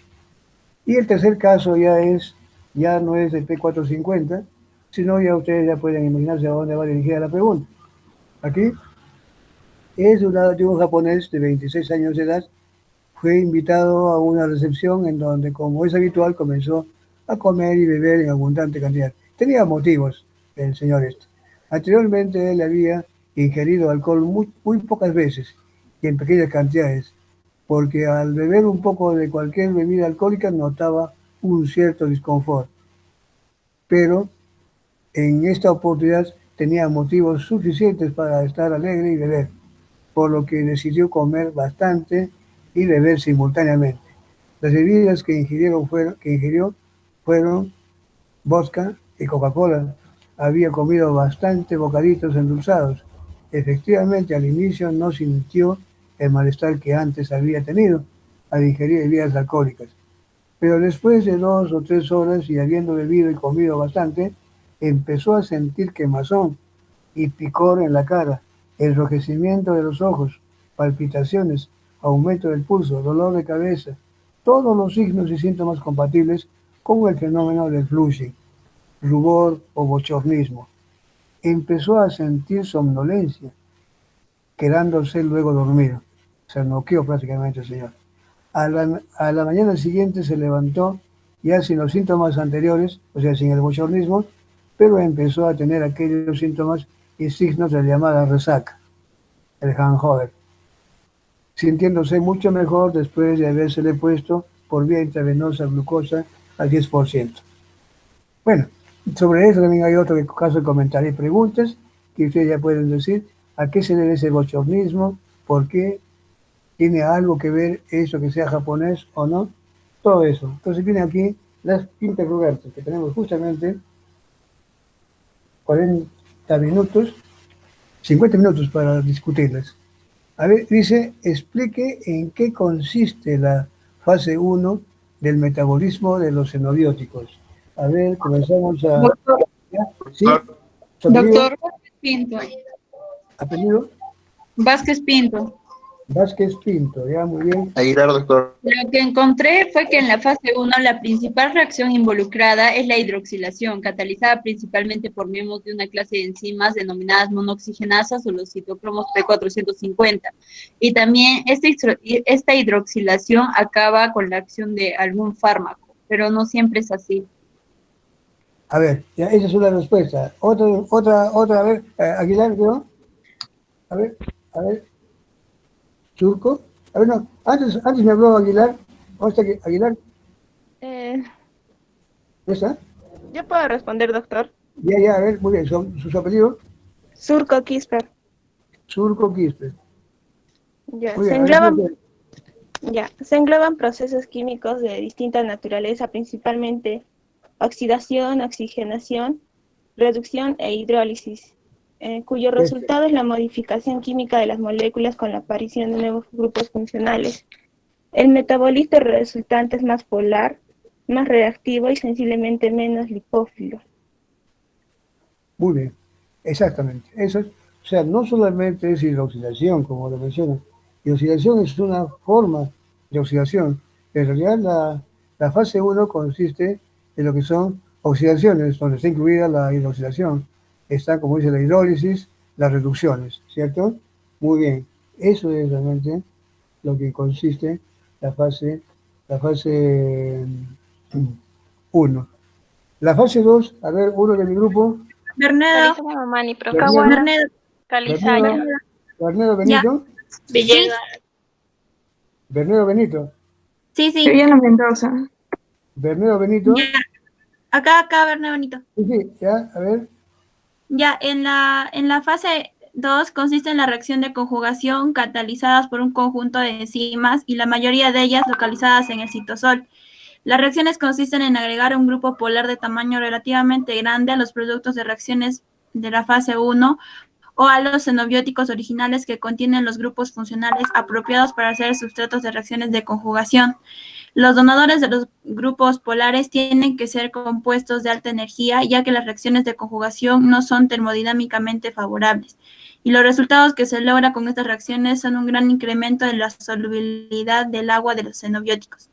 Y el tercer caso ya no es el P450, sino ya ustedes ya pueden imaginarse a dónde va dirigida la pregunta. Aquí es de un japonés de 26 años de edad, fue invitado a una recepción en donde, como es habitual, comenzó a comer y beber en abundante cantidad. Tenía motivos el señor este. Anteriormente él había ingerido alcohol muy pocas veces y en pequeñas cantidades, porque al beber un poco de cualquier bebida alcohólica notaba un cierto disconfort. Pero en esta oportunidad tenía motivos suficientes para estar alegre y beber, por lo que decidió comer bastante y beber simultáneamente. Las bebidas que ingirió fueron vodka y Coca-Cola. Había comido bastante bocaditos endulzados. Efectivamente, al inicio no sintió el malestar que antes había tenido al ingerir bebidas alcohólicas. Pero después de 2 o 3 horas y habiendo bebido y comido bastante, empezó a sentir quemazón y picor en la cara, enrojecimiento de los ojos, palpitaciones, aumento del pulso, dolor de cabeza, todos los signos y síntomas compatibles con el fenómeno del flushing, rubor o bochornismo. Empezó a sentir somnolencia, quedándose luego dormido. Se noqueó prácticamente el señor. A la mañana siguiente se levantó ya sin los síntomas anteriores, o sea, sin el bochornismo, pero empezó a tener aquellos síntomas y signos de la llamada resaca, el hangover, sintiéndose mucho mejor después de habérsele puesto por vía intravenosa glucosa al 10%. Bueno, sobre eso también hay otro caso de comentarios y preguntas que ustedes ya pueden decir a qué se debe ese bochornismo, por qué, tiene algo que ver eso que sea japonés o no, todo eso. Entonces vienen aquí las interrogantes que tenemos justamente 40 minutos, 50 minutos para discutirlas. A ver, dice, explique en qué consiste la fase 1 del metabolismo de los xenobióticos. A ver, comenzamos a... Doctor, ¿Ya? ¿Sí? ¿Su apellido? doctor Vázquez Pinto. ¿Apellido? Vázquez Pinto. Vázquez Pinto, ya, muy bien. Aguilar, doctor. Lo que encontré fue que en la fase 1 la principal reacción involucrada es la hidroxilación, catalizada principalmente por miembros de una clase de enzimas denominadas monooxigenasas o los citocromos P450. Y también esta hidroxilación acaba con la acción de algún fármaco, pero no siempre es así. A ver, ya, esa es una respuesta. Otra, a ver, Aguilar, ¿no? A ver, Surco. A ver, no, antes me habló Aguilar. ¿Dónde está Aguilar? Eh, ¿No está? yo puedo responder, doctor. Ya, a ver, muy bien. Su apellido, Surco Quisper. Surco Quispe. Ya, Muy bien, a ver, ¿cómo se- se engloban procesos químicos de distinta naturaleza, principalmente oxidación, oxigenación, reducción e hidrólisis, cuyo Perfecto. resultado es la modificación química de las moléculas con la aparición de nuevos grupos funcionales. El metabolito resultante es más polar, más reactivo y sensiblemente menos lipófilo. Muy bien, exactamente. Eso es, o sea, no solamente es hidroxilación, como lo mencionan. Hidroxilación es una forma de oxidación. En realidad, la fase uno consiste en lo que son oxidaciones, donde está incluida la hidroxilación. Está, como dice, la hidrólisis, las reducciones, ¿cierto? Muy bien. Eso es realmente lo que consiste la fase uno. La fase 2, a ver, uno de mi grupo, Bernedo, Calizaya Mamani, Bernedo, Procahuana, Bernedo, Calizaya, Bernedo, Bernedo ya, Benito, Villegas. Bernedo Benito, sí, sí, Sevillano Mendoza. Bernedo ya, Benito, acá, Bernedo bonito. sí, sí, ya, a ver, Ya, en la fase 2 consiste en la reacción de conjugación catalizadas por un conjunto de enzimas y la mayoría de ellas localizadas en el citosol. Las reacciones consisten en agregar un grupo polar de tamaño relativamente grande a los productos de reacciones de la fase 1 o a los xenobióticos originales que contienen los grupos funcionales apropiados para ser sustratos de reacciones de conjugación. Los donadores de los grupos polares tienen que ser compuestos de alta energía, ya que las reacciones de conjugación no son termodinámicamente favorables. Y los resultados que se logra con estas reacciones son un gran incremento de la solubilidad del agua de los xenobióticos.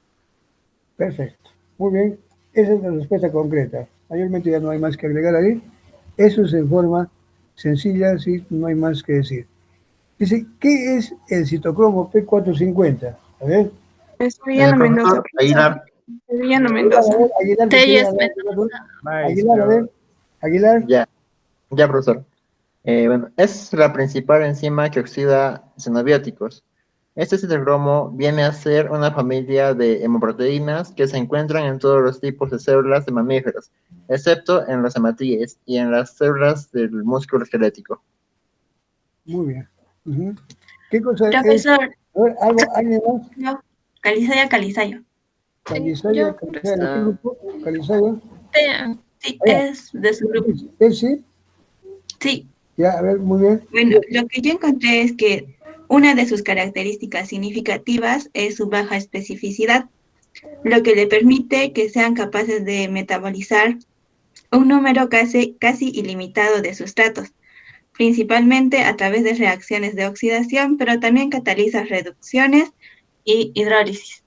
perfecto, muy bien, esa es la respuesta concreta. Mayormente ya no hay más que agregar ahí. Eso es en forma sencilla, sí, no hay más que decir. Dice, ¿qué es el citocromo P450? A ver, Es Sevillano Mendoza, Profesor profesor. Aguilar, Sevillano Aguilar, a Mendoza. ver, Aguilar, que quiere Telles hablar. Mendoza. Aguilar, a ver, Aguilar, ya, ya, profesor. Bueno, es la principal enzima que oxida xenobióticos. Este citocromo viene a ser una familia de hemoproteínas que se encuentran en todos los tipos de células de mamíferos, excepto en los hematíes y en las células del músculo esquelético. muy bien. Ujú. ¿Qué cosa es? Profesor, A ver, ¿alguien más? yo, Calizayo. Calizaya, Yo, Calizaya, ¿de qué profesor, grupo? Calizaya. Sí, Ah, ya. es de su grupo. Sí, Sí, ya, a ver, muy bien. bueno, lo que yo encontré es que una de sus características significativas es su baja especificidad, lo que le permite que sean capaces de metabolizar un número casi ilimitado de sustratos, principalmente a través de reacciones de oxidación, pero también cataliza reducciones y hidrólisis.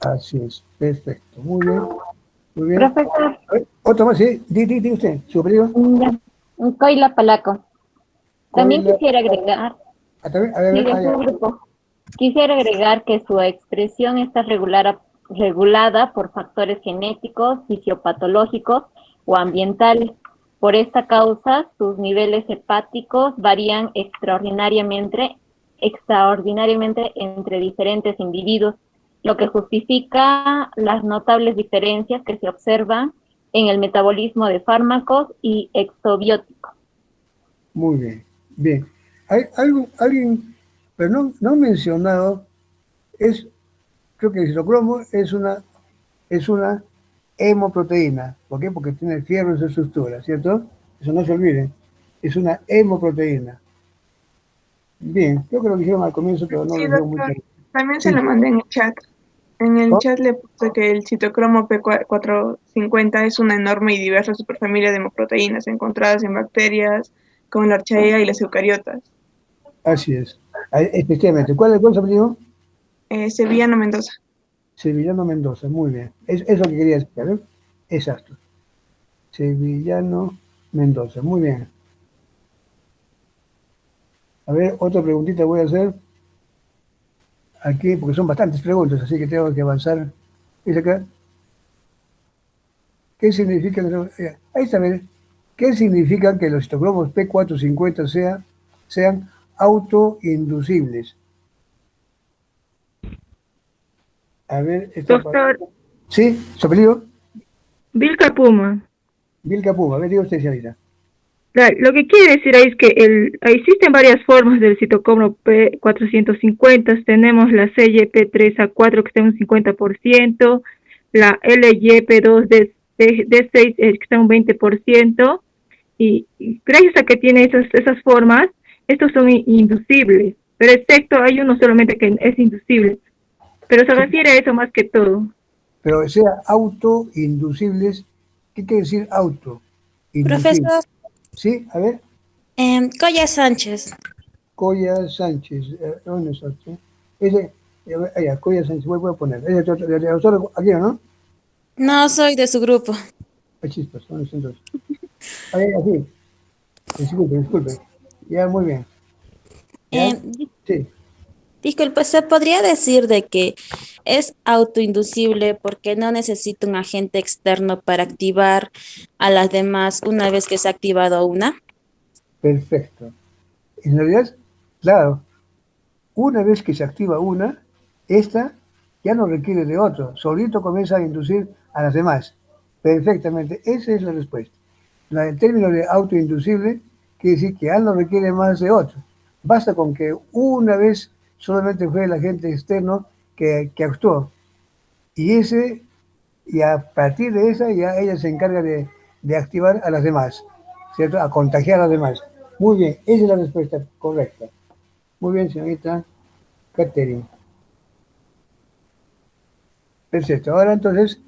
Así es, perfecto, muy bien, muy bien. Profesor, A ver, otro más, sí, di usted, su apellido. ya, Coila Palaco. También Coila, quisiera agregar, sí, de ah, su ya, grupo, quisiera agregar que su expresión está regulada por factores genéticos, fisiopatológicos o ambientales. Por esta causa, sus niveles hepáticos varían extraordinariamente entre diferentes individuos, lo que justifica las notables diferencias que se observan en el metabolismo de fármacos y exobióticos. muy bien, bien. Hay alguien, pero no mencionado, es, creo que el citocromo es una hemoproteína. ¿Por qué? Porque tiene fierro en su estructura, ¿cierto? Eso no se olvide. Es una hemoproteína. Bien, creo que lo dijeron al comienzo, pero no lo Sí, dijeron muy doctor. claro. También se Sí, lo mandé en el chat. En el ¿no? chat le puse que el citocromo P450 es una enorme y diversa superfamilia de hemoproteínas encontradas en bacterias como la archaea y las eucariotas. Así es. Efectivamente. ¿Cuál es su apellido? Sevillano Mendoza. Sevillano Mendoza, muy bien. Es lo que quería decir, ¿ver? Exacto. Sevillano Mendoza, muy bien. A ver, otra preguntita voy a hacer aquí, porque son bastantes preguntas, así que tengo que avanzar. Dice acá, ¿Qué significa? Ahí está, ¿ven? ¿Qué significa que los citocromos P450 sean autoinducibles? A ver, Doctor sí, su apellido, Vilca Puma. Vilca Puma. A ver, diga usted, señorita. Lo que quiere decir ahí es que existen varias formas del citocromo P450. Tenemos la CYP3A4 que está en un 50%, la LYP2D6 que está en un 20%, y gracias a que tiene esas formas, estos son inducibles. Pero excepto hay uno solamente que es inducible. Pero se refiere a eso más que todo. Pero sea autoinducibles, ¿qué quiere decir auto? Inducible. Profesor, Sí, a ver, Coya Sánchez. Coya Sánchez. ¿Dónde está usted? Ese, allá, Coya Sánchez, voy a poner. Ese es de doctor aquí, ¿no? No soy de su grupo. Ay, chispas, ¿dónde está entonces? Ahí, así. Disculpe. Ya, muy bien. ¿Ya? Eh, Sí. Disculpe, ¿se podría decir de que es autoinducible porque no necesita un agente externo para activar a las demás una vez que se ha activado una? Perfecto. En realidad, claro, una vez que se activa una, esta ya no requiere de otro. Solito comienza a inducir a las demás. Perfectamente. Esa es la respuesta. El término de autoinducible quiere decir que ya no requiere más de otro. Basta con que una vez solamente fue el agente externo que actuó. Y a partir de esa ya ella se encarga de activar a las demás, ¿cierto? A contagiar a las demás. Muy bien, esa es la respuesta correcta. Muy bien, señorita Catherine. Perfecto. Ahora entonces,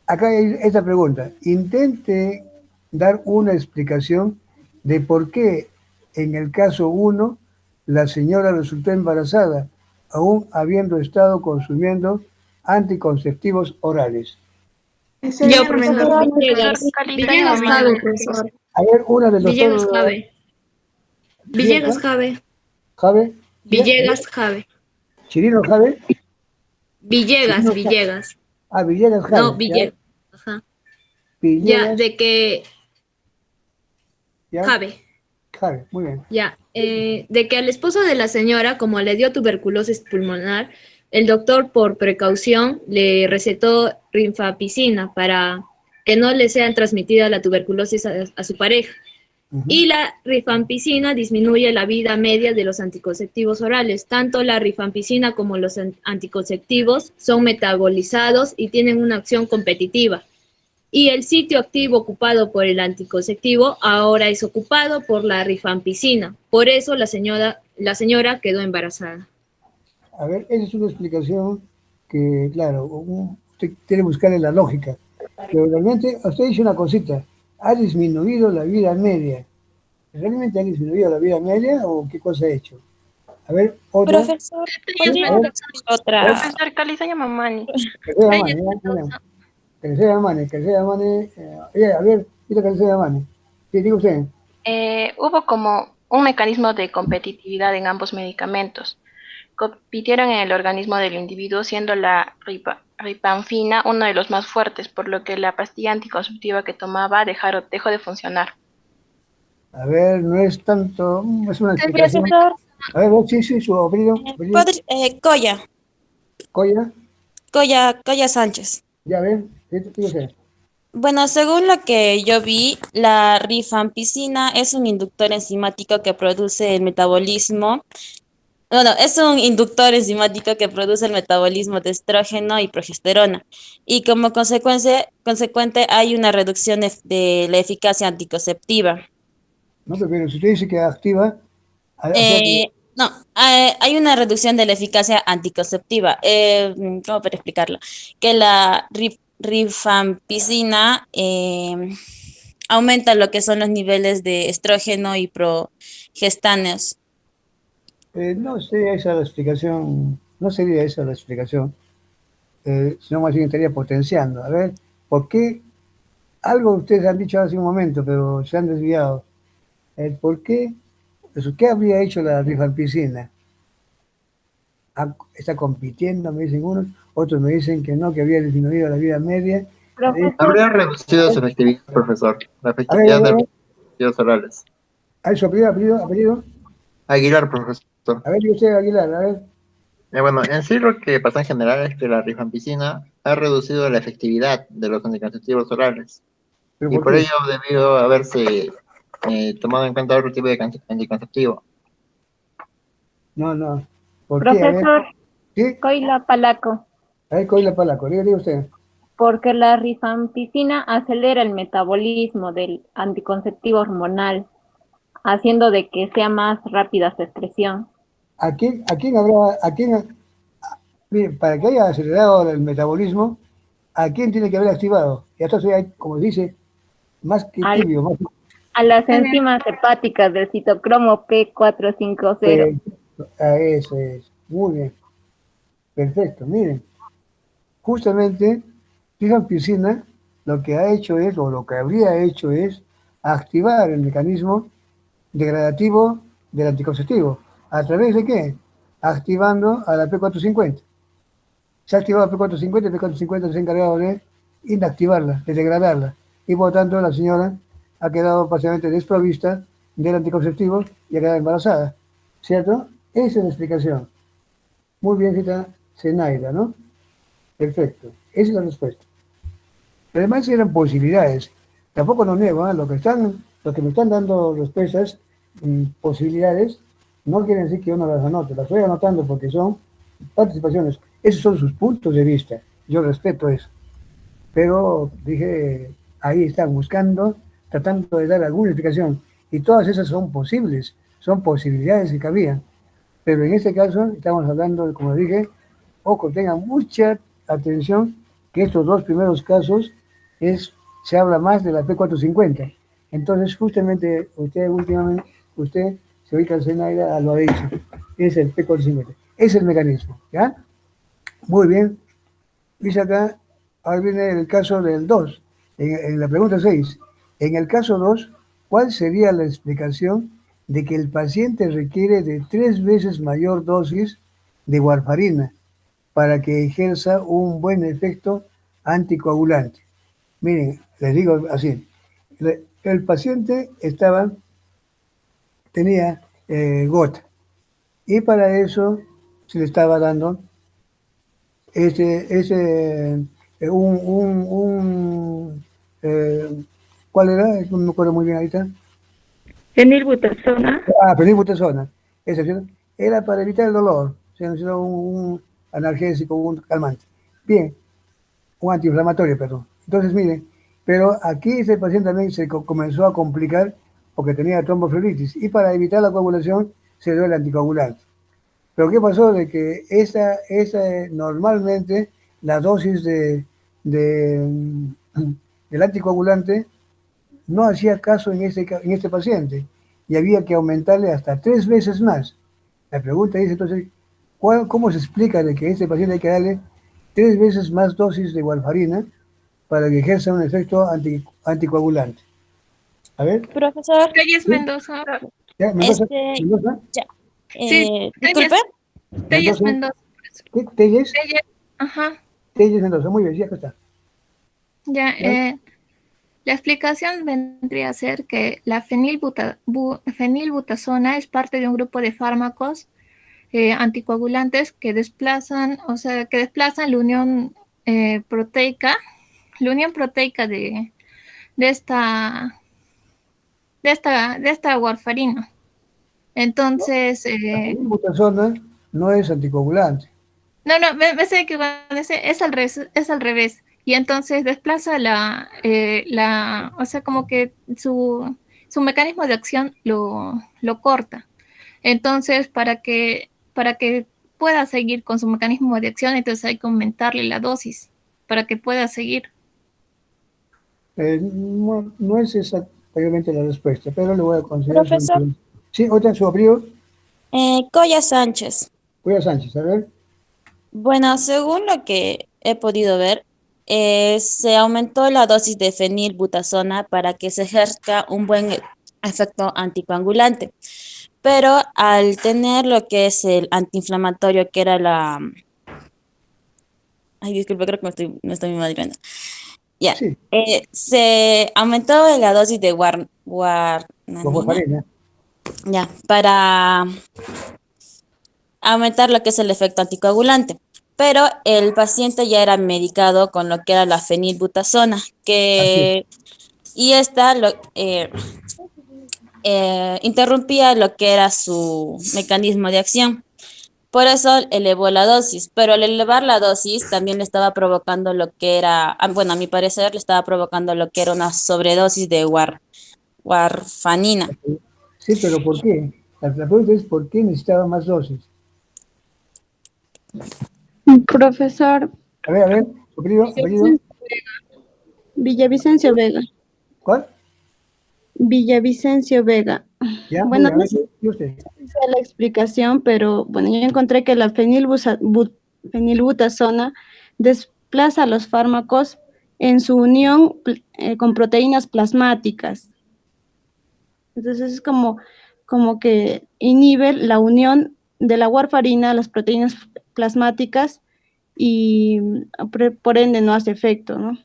acá hay esta pregunta. Intente dar una explicación de por qué en el caso 1 la señora resultó embarazada, aún habiendo estado consumiendo anticonceptivos orales. Yo, profesor Villegas. Villegas Jave, Villegas. profesor. A ver, una del Villegas doctor Jave. Villegas Jave. Jave. Villegas Jave. Chirino Jave. Villegas, Chirino Villegas. Villegas Jave. No, Villegas. Ajá. Ya, Villegas de que ¿ya? Jave. Jave, muy bien. Ya, de que al esposo de la señora, como le dio tuberculosis pulmonar, el doctor por precaución le recetó rifampicina para que no le sean transmitida la tuberculosis a su pareja. Y la rifampicina disminuye la vida media de los anticonceptivos orales. Tanto la rifampicina como los anticonceptivos son metabolizados y tienen una acción competitiva. Y el sitio activo ocupado por el anticonceptivo ahora es ocupado por la rifampicina. Por eso la señora quedó embarazada. A ver, esa es una explicación que, claro, usted tiene que buscarle la lógica. Pero realmente, usted dice una cosita, ha disminuido la vida media. ¿Realmente ha disminuido la vida media o qué cosa ha hecho? A ver, otra. Profesor, Sí, a ¿podría ver, otra? Profesor, Cali se llama Manny. que sea Mane, que sea Mane, a ver, quita que sea Mane. Sí, diga usted. Hubo como un mecanismo de competitividad en ambos medicamentos. Compitieron en el organismo del individuo, siendo la ripanfina uno de los más fuertes, por lo que la pastilla anticonceptiva que tomaba dejó de funcionar. A ver, no es tanto, es una explicación. Profesor, A ver, sí, su apellido. Coya, Coya, Coya Sánchez. ya ven, diga usted. Bueno, según lo que yo vi, la rifampicina es un inductor enzimático que produce el metabolismo. Bueno, es un inductor enzimático que produce el metabolismo de estrógeno y progesterona. Y como consecuente hay una reducción de la eficacia anticonceptiva. No, pero si usted dice que activa, o sea que, No, hay una reducción de la eficacia anticonceptiva. ¿Cómo para explicarlo? Que la rifampicina aumenta lo que son los niveles de estrógeno y progestáneos. no sería esa la explicación, no sería esa la explicación, sino más bien estaría potenciando. A ver, ¿por qué? Algo ustedes han dicho hace un momento, pero se han desviado. ¿Por qué? ¿Qué habría hecho la rifampicina? Está compitiendo, me dicen unos, otros me dicen que no, que había disminuido la vida media Profesor, Habría reducido su efectividad, profesor. La A ver, efectividad de los dispositivos orales. ¿hay su apellido? Aguilar, profesor. A ver, yo sé, Aguilar, a ver. Bueno, en sí lo que pasa en general es que la rifampicina ha reducido la efectividad de los anticonceptivos orales. ¿Pero Y por por qué? ello debió haberse tomado en cuenta otro tipo de anticonceptivo. No. ¿Por qué? A ver, profesor ¿sí? Coila Palaco, A ver, Coila Palaco, diga usted. porque la rifampicina acelera el metabolismo del anticonceptivo hormonal, haciendo de que sea más rápida su excreción. Mire, para que haya acelerado el metabolismo, ¿a quién tiene que haber activado? Y entonces hay, como dice, más que Al- tibio, más A las enzimas hepáticas del citocromo P450. eso es. Muy bien, perfecto. Miren, justamente, rifampicina lo que ha hecho es, o lo que habría hecho es, activar el mecanismo degradativo del anticonceptivo. ¿A través de qué? Activando a la P450. Se ha activado la P450, el P450 se ha encargado de inactivarla, de degradarla. Y por lo tanto la señora ha quedado parcialmente desprovista del anticonceptivo y ha quedado embarazada. ¿Cierto? Esa es la explicación. Muy bien, cita Zenaida, ¿no? Perfecto. Esa es la respuesta. Pero además eran posibilidades. Tampoco lo niego, ¿eh? Lo que me están dando respuestas, posibilidades, no quieren decir que yo no las anote. Las estoy anotando porque son participaciones. Esos son sus puntos de vista. Yo respeto eso. Pero dije, ahí están buscando, tratando de dar alguna explicación. Y todas esas son posibles, son posibilidades que cabían. Pero en este caso estamos hablando, como dije, ojo, tengan mucha atención que estos dos primeros casos se habla más de la P450. Entonces, justamente usted, señorita Zenaida, lo ha dicho, es el P450, es el mecanismo, ¿ya? Muy bien, dice acá, ahora viene el caso del 2 en la pregunta 6. En el caso 2, ¿cuál sería la explicación de que el paciente requiere de 3 veces mayor dosis de warfarina para que ejerza un buen efecto anticoagulante? Miren, les digo así, el paciente tenía gota y para eso se le estaba dando eh, ¿cuál era? No me acuerdo muy bien ahorita. Fenilbutasona. Prenilbutazona. Esa, ¿cierto? Era para evitar el dolor, o sea, no un analgésico, un calmante. Bien, un antiinflamatorio, perdón. Entonces, miren, pero aquí ese paciente también se comenzó a complicar porque tenía tromboflebitis y para evitar la coagulación se dio el anticoagulante. Pero ¿qué pasó? De que normalmente la dosis del anticoagulante no hacía caso en este paciente y había que aumentarle hasta 3 veces más. La pregunta es entonces, ¿cómo se explica de que a este paciente hay que darle 3 veces más dosis de warfarina para que ejerza un efecto anticoagulante? A ver, Profesor, Telles ¿sí? Mendoza. ¿Ya? ¿Mendoza? este, ¿Mendoza? ya, Sí, disculpe. Telles ¿Mendoza? Mendoza. ¿Telles? Telles, ajá. Telles Mendoza, muy bien, sí, acá está. Ya, ¿Ya? la explicación vendría a ser que la fenilbutazona es parte de un grupo de fármacos anticoagulantes que desplazan, o sea, que desplazan la unión proteica de esta, de esta warfarina. Entonces, La fenilbutazona no es anticoagulante. no, me sé que es al revés. Y entonces desplaza o sea, como que su mecanismo de acción lo corta. Entonces, para que pueda seguir con su mecanismo de acción, entonces hay que aumentarle la dosis para que pueda seguir. No es exactamente la respuesta, pero le voy a considerar su Profesor, intervención. Sí, otra su apellido, Coya Sánchez. Cuya Sánchez, a ver. Bueno, según lo que he podido ver, se aumentó la dosis de fenilbutazona para que se ejerza un buen efecto anticoagulante. Pero al tener lo que es el antiinflamatorio, que era ay, disculpe, creo que me estoy madriando. Ya. Sí, Se aumentó la dosis de con warfarina, warfarina. ya, para aumentar lo que es el efecto anticoagulante. Pero el paciente ya era medicado con lo que era la fenilbutasona, Así es. y esta interrumpía lo que era su mecanismo de acción. Por eso elevó la dosis, pero al elevar la dosis también le estaba provocando lo que era, bueno, a mi parecer le estaba provocando lo que era una sobredosis de warfanina. Sí, pero ¿por qué? La pregunta es ¿por qué necesitaba más dosis? Profesor A ver, su apellido, Villavicencio Vega. ¿cuál? Villavicencio Vega. Ya, muy Bueno, bien, a no ver, sé ¿y usted? si sea la explicación, pero bueno, yo encontré que la fenilbutasona desplaza los fármacos en su unión con proteínas plasmáticas. Entonces es como que inhibe la unión de la warfarina a las proteínas plasmáticas y por ende no hace efecto, ¿no?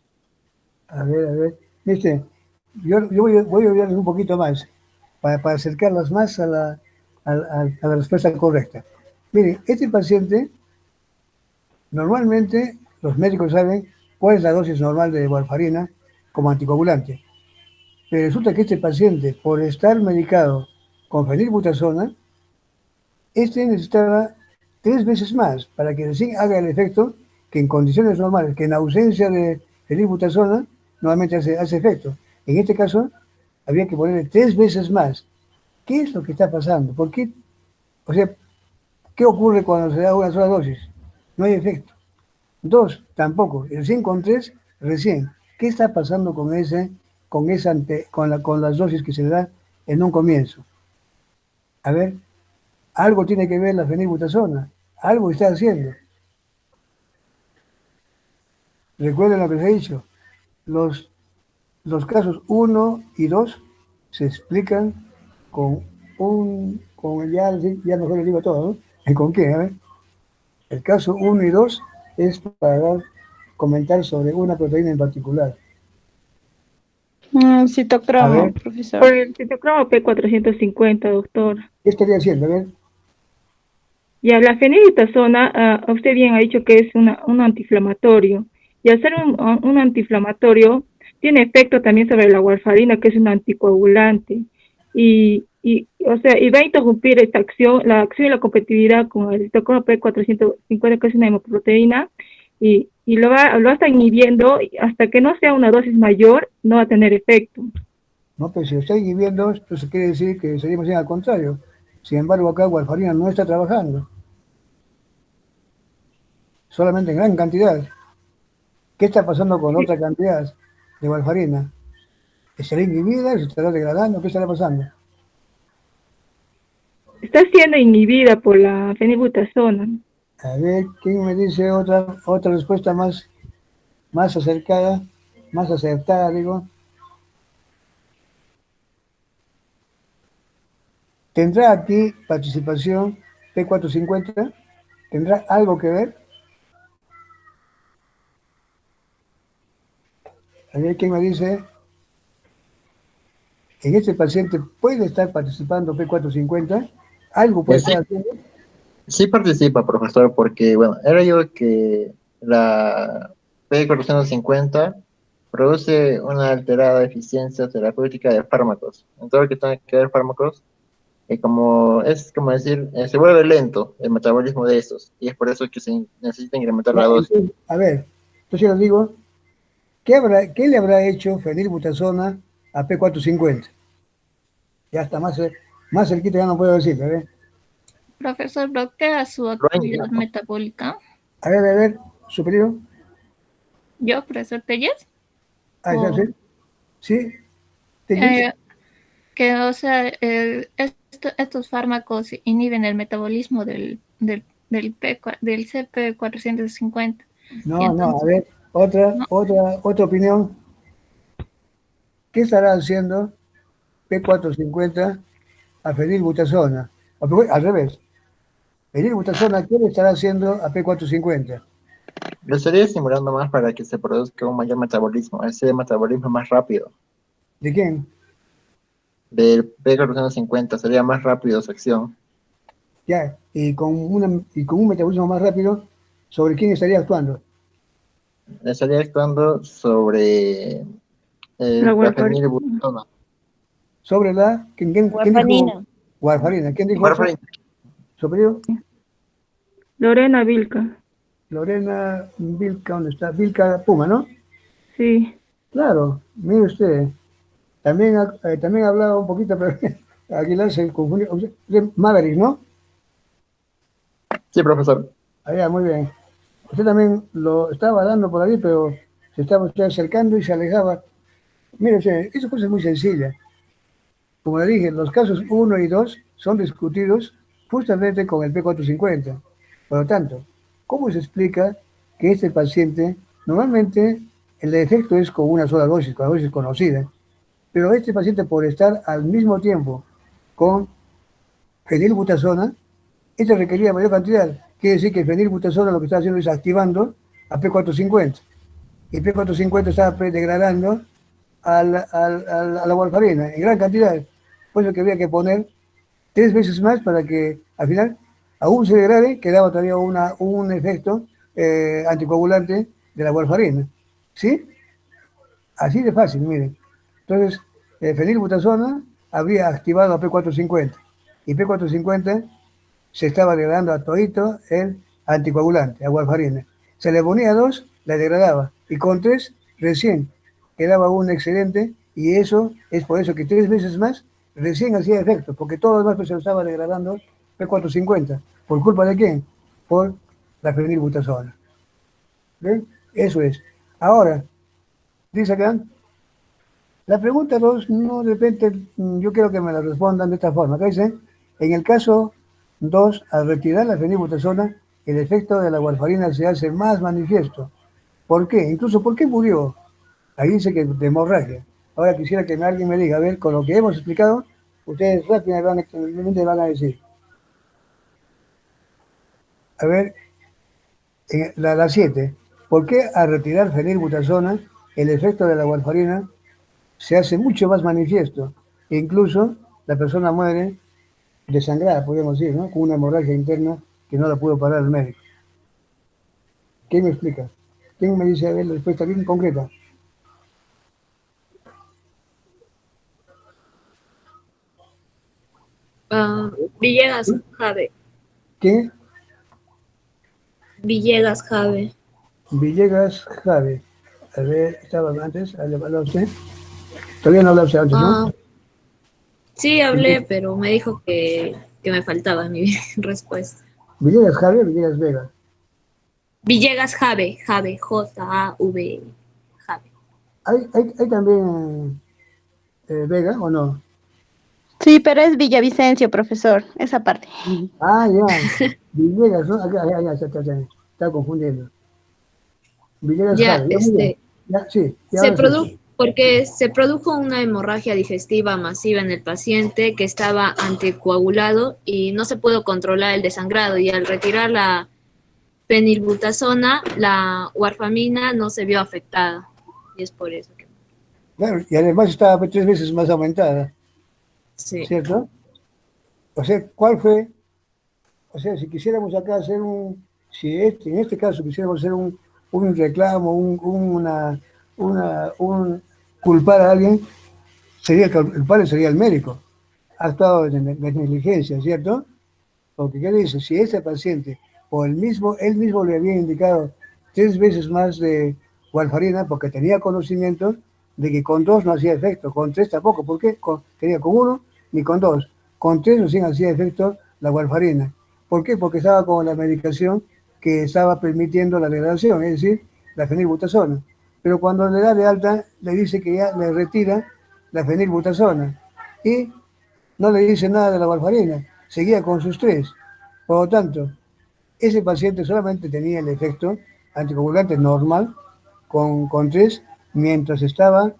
A ver. Viste, yo voy a hablarles un poquito más para acercarlas más a la respuesta correcta. Mire, este paciente, normalmente los médicos saben cuál es la dosis normal de warfarina como anticoagulante. Pero resulta que este paciente, por estar medicado con fenilbutasona, este necesitaba 3 veces más para que recién haga el efecto que en condiciones normales, que en ausencia de fenilbutasona, normalmente hace efecto. En este caso, había que ponerle 3 veces más. ¿Qué es lo que está pasando? ¿Por qué? O sea, ¿qué ocurre cuando se da una sola dosis? No hay efecto. Dos, tampoco. El 100 con 3, recién. ¿Qué está pasando con las dosis que se le da en un comienzo? A ver, algo tiene que ver la fenilbutasona. Algo está haciendo. Recuerden lo que les he dicho. Los, los casos 1 y 2 se explican ya mejor les digo todo, ¿no? ¿Y con qué? A ver. El caso 1 y 2 es para comentar sobre una proteína en particular. A Citocromo, ver, profesor. Por el citocromo P450, doctor. ¿qué estaría haciendo? A ver, Ya, la fenilbutasona, usted bien ha dicho que es un antiinflamatorio. Y al ser un antiinflamatorio, tiene efecto también sobre la warfarina, que es un anticoagulante. O sea, y va a interrumpir esta acción, la acción y la competitividad con el citocromo P450, que es una hemoproteína, y lo va a estar inhibiendo hasta que no sea una dosis mayor, no va a tener efecto. no, pero si lo está inhibiendo, esto se quiere decir que sería más bien al contrario. Sin embargo, acá warfarina no está trabajando, solamente en gran cantidad. ¿Qué está pasando con otra cantidad de warfarina? ¿Estará inhibida? ¿Se estará degradando? ¿Qué estará pasando? Está siendo inhibida por la fenilbutasona. A ver, ¿quién me dice otra respuesta más acercada, más acertada, digo? ¿Tendrá aquí participación P450? ¿Tendrá algo que ver? A ver, ¿quién me dice? ¿En este paciente puede estar participando P450? ¿Algo puede estar haciendo? Sí participa, profesor, porque, bueno, era yo que la P450 produce una alterada eficiencia terapéutica de fármacos. En todo lo que tenga que ver fármacos, es como decir, se vuelve lento el metabolismo de estos, y es por eso que se necesita incrementar la dosis. Entonces, a ver, entonces les digo, ¿qué le habrá hecho fenilbutasona a P450? Ya está más cerquita, ya no puedo decir, a ver. Profesor, bloquea su actividad metabólica. A ver, superior. ¿Yo, profesor Telles? Ah, O- sí. ¿Sí? ¿Telles? que, o sea, estos fármacos inhiben el metabolismo del CP450. No, a ver, otra opinión. ¿Qué estará haciendo P450 a fenilbutasona? Al revés, fenilbutasona, ¿qué le estará haciendo a P450? Lo estaría estimulando más para que se produzca un mayor metabolismo, ese metabolismo más rápido. ¿De quién? Del P450 sería más rápido su acción. Ya, y con un metabolismo más rápido, ¿sobre quién estaría actuando? Estaría actuando sobre La la warfarina. fenilbutazona. Sobre ¿quién dijo? Warfarina. Warfarina. ¿Quién dijo eso? Warfarin. ¿Superior? Lorena Vilca. Lorena Vilca, ¿dónde está? Vilca Puma, ¿no? Sí. Claro, mire usted. También hablaba un poquito, pero Aguilar se confundió. Maverick, ¿no? Sí, profesor. Allá, muy bien. Usted también lo estaba dando por ahí, pero se estaba usted acercando y se alejaba. Mire usted, esa cosa es muy sencilla. Como le dije, los casos 1 y 2 son discutidos justamente con el P450. Por lo tanto, ¿cómo se explica que este paciente, normalmente el efecto es con una sola dosis, con la dosis conocida, pero este paciente por estar al mismo tiempo con fenilbutazona, este requería mayor cantidad? Quiere decir que fenilbutazona lo que está haciendo es activando a P450. Y P450 está degradando a la warfarina en gran cantidad. Por eso que había que poner 3 veces más para que al final, aún se degrade, quedaba todavía un efecto anticoagulante de la warfarina. ¿Sí? Así de fácil, miren. Entonces, fenilbutazona habría activado a P450 y P450 se estaba degradando a todito el anticoagulante, a warfarina. Se le ponía 2, la degradaba, y con 3 recién quedaba un excedente, y eso es por eso que 3 veces más recién hacía efecto, porque todo lo demás pues, se lo estaba degradando P450. ¿Por culpa de quién? Por la fenilbutazona. ¿Ven? Eso es. Ahora, dice acá, la pregunta 2, no de repente, yo quiero que me la respondan de esta forma. Acá dice, en el caso 2, al retirar la fenilbutazona, el efecto de la warfarina se hace más manifiesto. ¿Por qué? Incluso, ¿por qué murió? Ahí dice que de hemorragia. Ahora quisiera que alguien me diga, a ver, con lo que hemos explicado, ustedes rápidamente van a decir. A ver, en la 7, ¿por qué al retirar fenilbutazona, el efecto de la warfarina se hace mucho más manifiesto? E incluso la persona muere desangrada, podríamos decir, ¿no? Con una hemorragia interna que no la pudo parar el médico. ¿Quién me explica? ¿Quién me dice a ver la respuesta bien concreta? Villegas Jave. ¿Quién? Villegas Jave. Villegas Javi. A ver, estaba antes, ¿hablaba usted? Todavía no hablaba usted antes, ¿no? Sí, hablé, pero me dijo que me faltaba mi respuesta. ¿Villegas Javi o Villegas Vega? Villegas Jave, Jave, J-A-V, Jave. ¿Hay también Vega o no? Sí, pero es Villavicencio, profesor, esa parte. Ah, ya. Villegas, ¿no? Ya, está confundiendo. Villegas Ya, Javi. Ya, muy bien. Ya, sí. Ya ahora sí. Porque se produjo una hemorragia digestiva masiva en el paciente que estaba anticoagulado y no se pudo controlar el desangrado, y al retirar la fenilbutazona, la warfarina no se vio afectada, y es por eso que... Claro, y además estaba 3 veces más aumentada, Sí. ¿cierto? O sea, ¿cuál fue? O sea, si quisiéramos acá hacer en este caso quisiéramos hacer un reclamo, un culpar a alguien, sería el culpable sería el médico. Ha actuado de negligencia, ¿cierto? Porque, ¿qué dice? Si ese paciente, o él mismo le había indicado 3 veces más de warfarina, porque tenía conocimiento de que con 2 no hacía efecto, con 3 tampoco. ¿Por qué? Tenía con 1 ni con 2. Con 3 recién hacía efecto la warfarina. ¿Por qué? Porque estaba con la medicación que estaba permitiendo la degradación, es decir, la fenilbutazona. Pero cuando le da de alta, le dice que ya le retira la fenilbutazona. Y no le dice nada de la warfarina, seguía con sus 3. Por lo tanto, ese paciente solamente tenía el efecto anticoagulante normal con 3, mientras estaba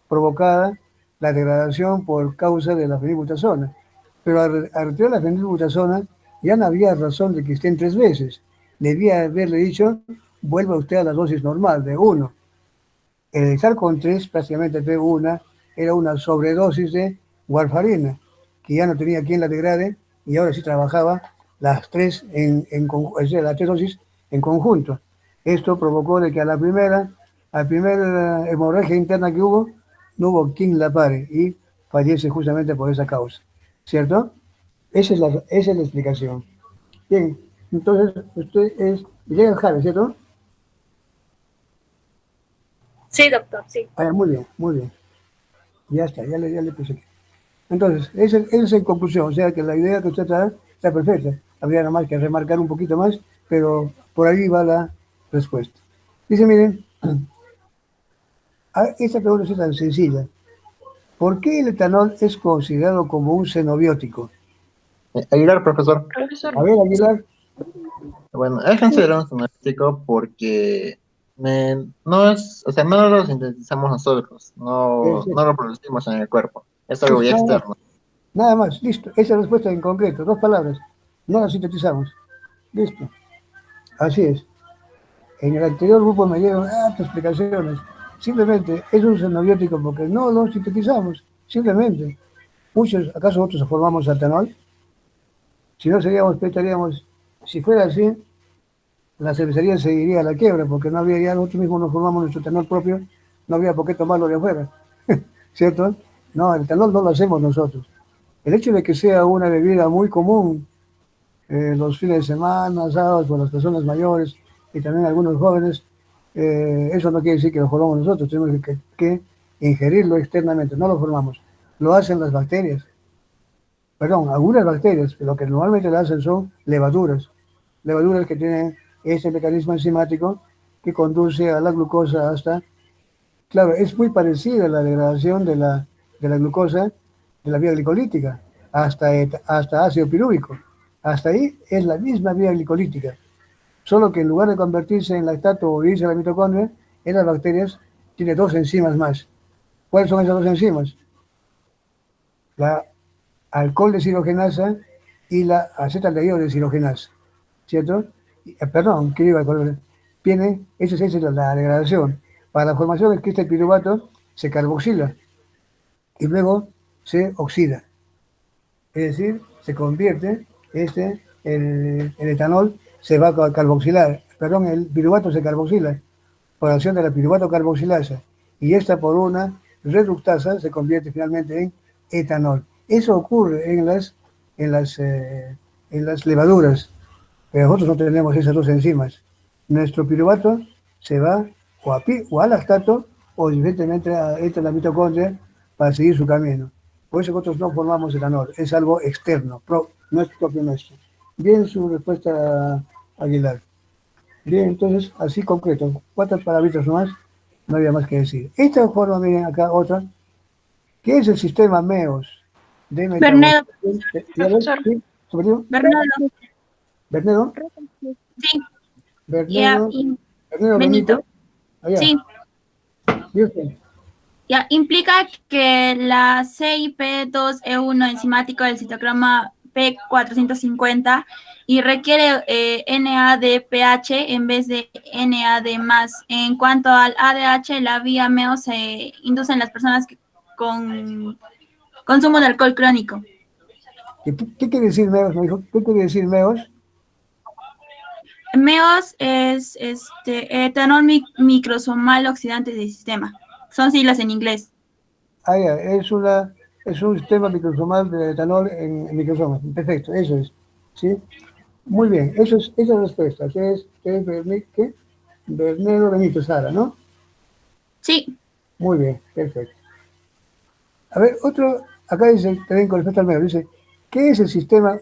provocada la degradación por causa de la fenilbutazona. Pero al retirar la fenilbutazona ya no había razón de que estén 3 veces. Debía haberle dicho vuelve usted a la dosis normal de 1. El estar con 3, prácticamente era una sobredosis de warfarina, que ya no tenía quien la degrade y ahora sí trabajaba las tres es decir, las 3 dosis en conjunto. Esto provocó de que a la primera hemorragia interna que hubo, no hubo quien la pare y fallece justamente por esa causa. ¿Cierto? Esa es la explicación. Bien, entonces usted es Miguel Jara, ¿cierto? Sí, doctor, sí. Muy bien, muy bien. Ya está, ya le puse aquí. Entonces, esa es en conclusión, o sea que la idea que usted trae está perfecta. Habría nada más que remarcar un poquito más, pero por ahí va la respuesta. Dice, miren, esta pregunta es tan sencilla. ¿Por qué el etanol es considerado como un xenobiótico? Aguilar, profesor. A ver, Aguilar. Bueno, es considerado un xenobiótico porque no es, o sea, no lo sintetizamos nosotros, no lo producimos en el cuerpo, es algo ya externo. Nada más, listo. Esa respuesta en concreto, 2 palabras. No la sintetizamos. Listo. Así es. En el anterior grupo me dieron hartas explicaciones. Simplemente es un xenobiótico porque no lo sintetizamos. Simplemente. Muchos, ¿acaso nosotros formamos etanol? Si no estaríamos, si fuera así, la cervecería seguiría a la quiebra porque no habría, ya nosotros mismos nos formamos nuestro etanol propio, no habría por qué tomarlo de afuera. ¿Cierto? No, el etanol no lo hacemos nosotros. El hecho de que sea una bebida muy común los fines de semana, sábados, por las personas mayores y también algunos jóvenes, eso no quiere decir que lo formamos nosotros, tenemos que ingerirlo externamente, no lo formamos. Lo hacen las bacterias. Perdón, algunas bacterias, pero lo que normalmente lo hacen son levaduras. Levaduras que tienen ese mecanismo enzimático que conduce a la glucosa hasta... Claro, es muy parecida la degradación de la glucosa de la vía glicolítica hasta ácido pirúvico. Hasta ahí es la misma vía glicolítica. Solo que en lugar de convertirse en lactato o irse a la mitocondria, en las bacterias tiene 2 enzimas más. ¿Cuáles son esas 2 enzimas? La alcohol deshidrogenasa y la acetaldehído deshidrogenasa. ¿Cierto? Perdón, ¿qué digo alcohol? Esa es la degradación. Para la formación del cristal piruvato se carboxila y luego se oxida. Es decir, se convierte, el etanol se va a carboxilar, perdón, el piruvato se carboxila por acción de la piruvato carboxilasa y esta por una reductasa se convierte finalmente en etanol. Eso ocurre en las levaduras, pero nosotros no tenemos esas 2 enzimas. Nuestro piruvato se va o a lactato o directamente entra en la mitocondria para seguir su camino. Por eso nosotros no formamos etanol, es algo externo, no es propio nuestro. Bien su respuesta, Aguilar. Bien, entonces, así concreto. 4 palabritas nomás, no había más que decir. Esta forma, miren acá otra, que es el sistema MEOS de Bernedo. Bernedo. ¿Bernedo? Sí. Bernedo. Bernedo Benito. Allá. Sí. Bien. Ya, implica que la CYP2E1 enzimático del citocromo P450 y requiere NADPH en vez de NAD+. En cuanto al ADH, la vía MEOS se induce en las personas con consumo de alcohol crónico. ¿Qué quiere decir MEOS, me dijo? ¿Qué quiere decir MEOS? MEOS es etanol microsomal oxidante del sistema. Son siglas en inglés. Ah, ya, es un sistema microsomal de etanol en microsomas. Perfecto, eso es. ¿Sí? Muy bien, esa es la respuesta. Es Bernedo Benito Sara, ¿no? Sí. Muy bien, perfecto. A ver, acá dice, también con respecto al MEOS, dice, ¿qué es el sistema?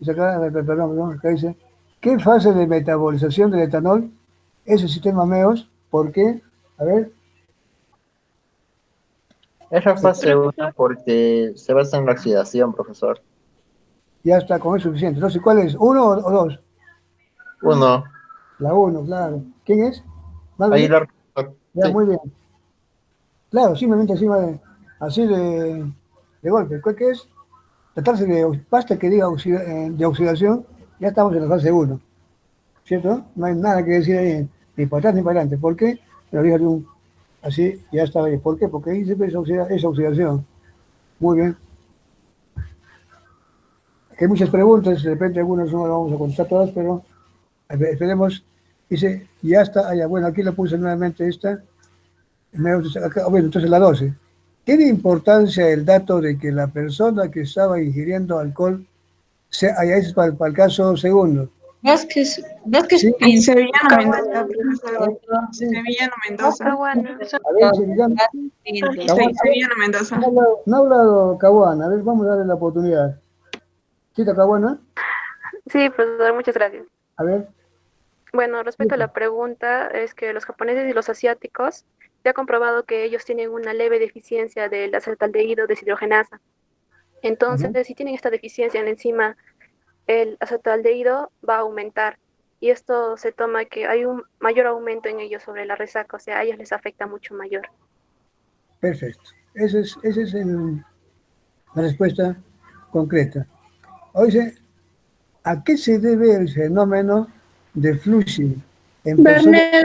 Dice acá, perdón, acá dice, ¿qué fase de metabolización del etanol es el sistema MEOS? ¿Por qué? A ver. Es la fase 1 porque se basa en la oxidación, profesor. Ya está, con eso es suficiente. Entonces, ¿cuál es? ¿1 o 2? 1. La 1, claro. ¿Quién es? Aguilar. Ya, Sí. muy bien. Claro, simplemente así de golpe. ¿Cuál que es? Tratarse de pasta que diga de oxidación, ya estamos en la fase 1. ¿cierto? No hay nada que decir ahí, ni para atrás ni para adelante. ¿Por qué? Pero fíjate, así ya estaba ahí. ¿Por qué? Porque ahí siempre es oxidación. Muy bien. Hay muchas preguntas, de repente algunas no las vamos a contestar todas, pero esperemos. Dice, ya está allá. Bueno, aquí le puse nuevamente esta. Bueno, entonces la 12. ¿Tiene importancia el dato de que la persona que estaba ingiriendo alcohol, allá es para el caso segundo? Vázquez Sí. Pinzón. Sevillano Mendoza, profesor. Sevillano Mendoza. Caguana. A ver, Sevillano. Sevillano Mendoza. No ha hablado Caguana. A ver, vamos a darle la oportunidad. ¿Cita Caguana? Sí, profesor, muchas gracias. A ver. Bueno, respecto a la pregunta, es que los japoneses y los asiáticos se ha comprobado que ellos tienen una leve deficiencia del acetaldehído deshidrogenasa. Entonces, si tienen esta deficiencia en la enzima, el acetaldehído va a aumentar. Y esto se toma que hay un mayor aumento en ellos sobre la resaca, o sea, a ellos les afecta mucho mayor. Perfecto. Esa es la respuesta concreta. Oye, ¿a qué se debe el fenómeno de flushing en personas?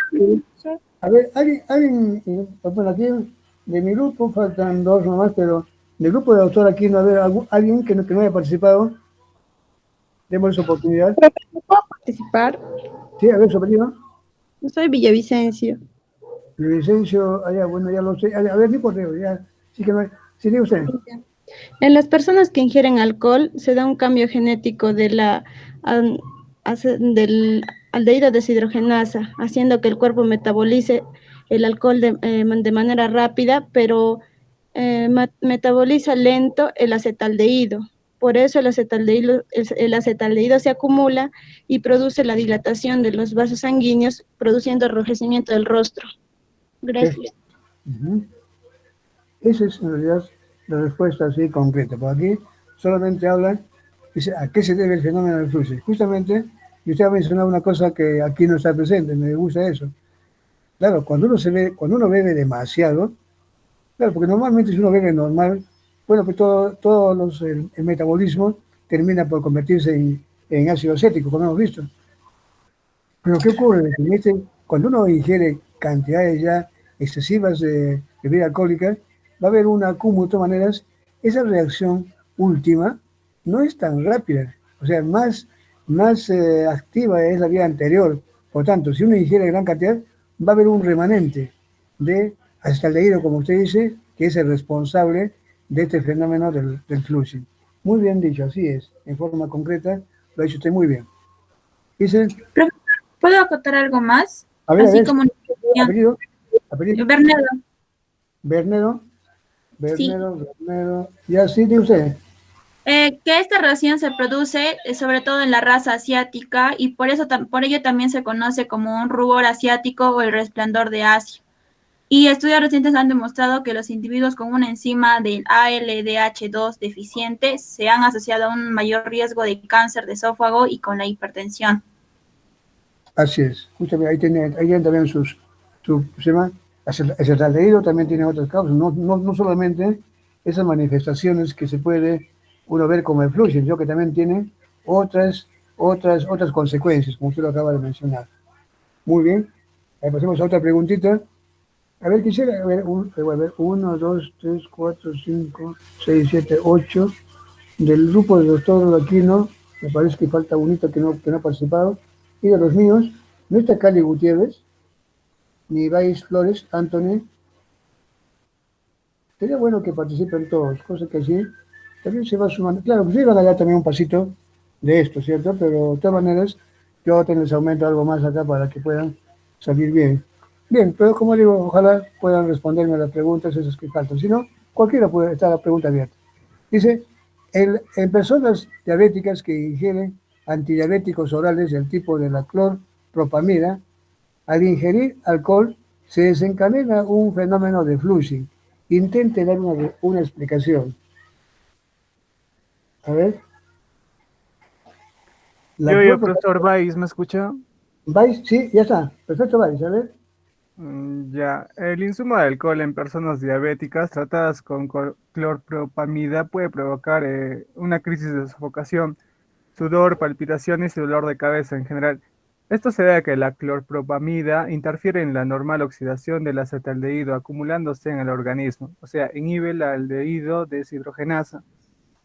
A ver, alguien, bueno, aquí de mi grupo faltan dos nomás, pero del grupo de doctor aquí no haber alguien que no haya participado. Demos oportunidad. ¿Puedo participar? Sí, a ver, sobrino. Yo soy Villavicencio. Villavicencio, allá, bueno, ya lo sé. A ver, ni por Dios, ya. Sí que no hay. Sí, diga usted. En las personas que ingieren alcohol se da un cambio genético del aldehído deshidrogenasa, haciendo que el cuerpo metabolice el alcohol de manera rápida, pero metaboliza lento el acetaldehído. Por eso el acetaldehído se acumula y produce la dilatación de los vasos sanguíneos, produciendo enrojecimiento del rostro. Gracias. Esa es en realidad la respuesta así concreta. Por aquí solamente hablan, dice, ¿a qué se debe el fenómeno del flujo? Justamente, y usted ha mencionado una cosa que aquí no está presente, me gusta eso. Claro, cuando uno bebe demasiado, claro, porque normalmente si uno bebe normal, bueno, pues el metabolismo termina por convertirse en ácido acético, como hemos visto. Pero ¿qué ocurre? Cuando uno ingiere cantidades ya excesivas de bebida alcohólica, va a haber un acúmulo de todas maneras. Esa reacción última no es tan rápida, o sea, más activa es la vía anterior. Por tanto, si uno ingiere gran cantidad, va a haber un remanente de acetaldehído, como usted dice, que es el responsable de este fenómeno del flushing. Muy bien dicho, así es, en forma concreta, lo ha dicho usted muy bien. Dice, ¿Puedo acotar algo más? a ver, Así a ver, como apellido. Bernedo. Bernedo. Ya sí, de usted. Que esta reacción se produce sobre todo en la raza asiática y por ello también se conoce como un rubor asiático o el resplandor de Asia. Y estudios recientes han demostrado que los individuos con una enzima del ALDH2 deficiente se han asociado a un mayor riesgo de cáncer de esófago y con la hipertensión. Así es. Justamente ahí tienen también se llama, acetaldehído también tiene otras causas, no solamente esas manifestaciones que se puede uno ver como el flushing, sino que también tiene otras consecuencias, como usted lo acaba de mencionar. Muy bien. Ahí pasemos a otra preguntita. A ver, quisiera ver 1, 2, 3, 4, 5, 6, 7, 8. Del grupo del doctor Aquino, me parece que falta bonito que no ha participado. Y de los míos, no está Cali Gutiérrez, ni Vais Flores, Anthony. Sería bueno que participen todos, cosa que así también se va sumando. Claro, que iban a dar también un pasito de esto, ¿cierto? Pero de todas maneras, yo les aumento algo más acá para que puedan salir bien. Bien, pero como digo, ojalá puedan responderme a las preguntas esas que faltan. Si no, cualquiera puede estar la pregunta abierta. Dice, en personas diabéticas que ingieren antidiabéticos orales del tipo de la clorpropamida, al ingerir alcohol se desencadena un fenómeno de flushing. Intente dar una explicación. A ver. Yo, profesor Vais, ¿me escucha? ¿Vais? Sí, ya está. Perfecto, Vais. A ver. Ya, el insumo de alcohol en personas diabéticas tratadas con clorpropamida puede provocar una crisis de sofocación, sudor, palpitaciones y dolor de cabeza en general. Esto se debe a que la clorpropamida interfiere en la normal oxidación del acetaldehído acumulándose en el organismo, o sea, inhibe la aldehído deshidrogenasa.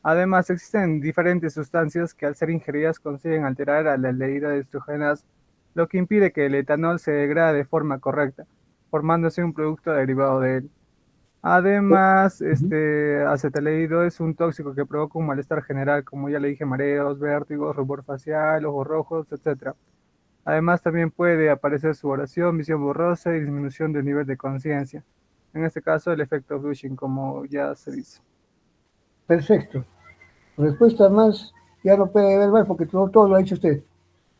Además, existen diferentes sustancias que al ser ingeridas consiguen alterar a la aldehído deshidrogenasa, lo que impide que el etanol se degrade de forma correcta, formándose un producto derivado de él. Además, este acetaldehído es un tóxico que provoca un malestar general, como ya le dije, mareos, vértigos, rubor facial, ojos rojos, etc. Además, también puede aparecer sudoración, visión borrosa y disminución del nivel de conciencia. En este caso, el efecto Cushing, como ya se dice. Perfecto. Respuesta más, ya no puede ver más porque todo lo ha dicho usted.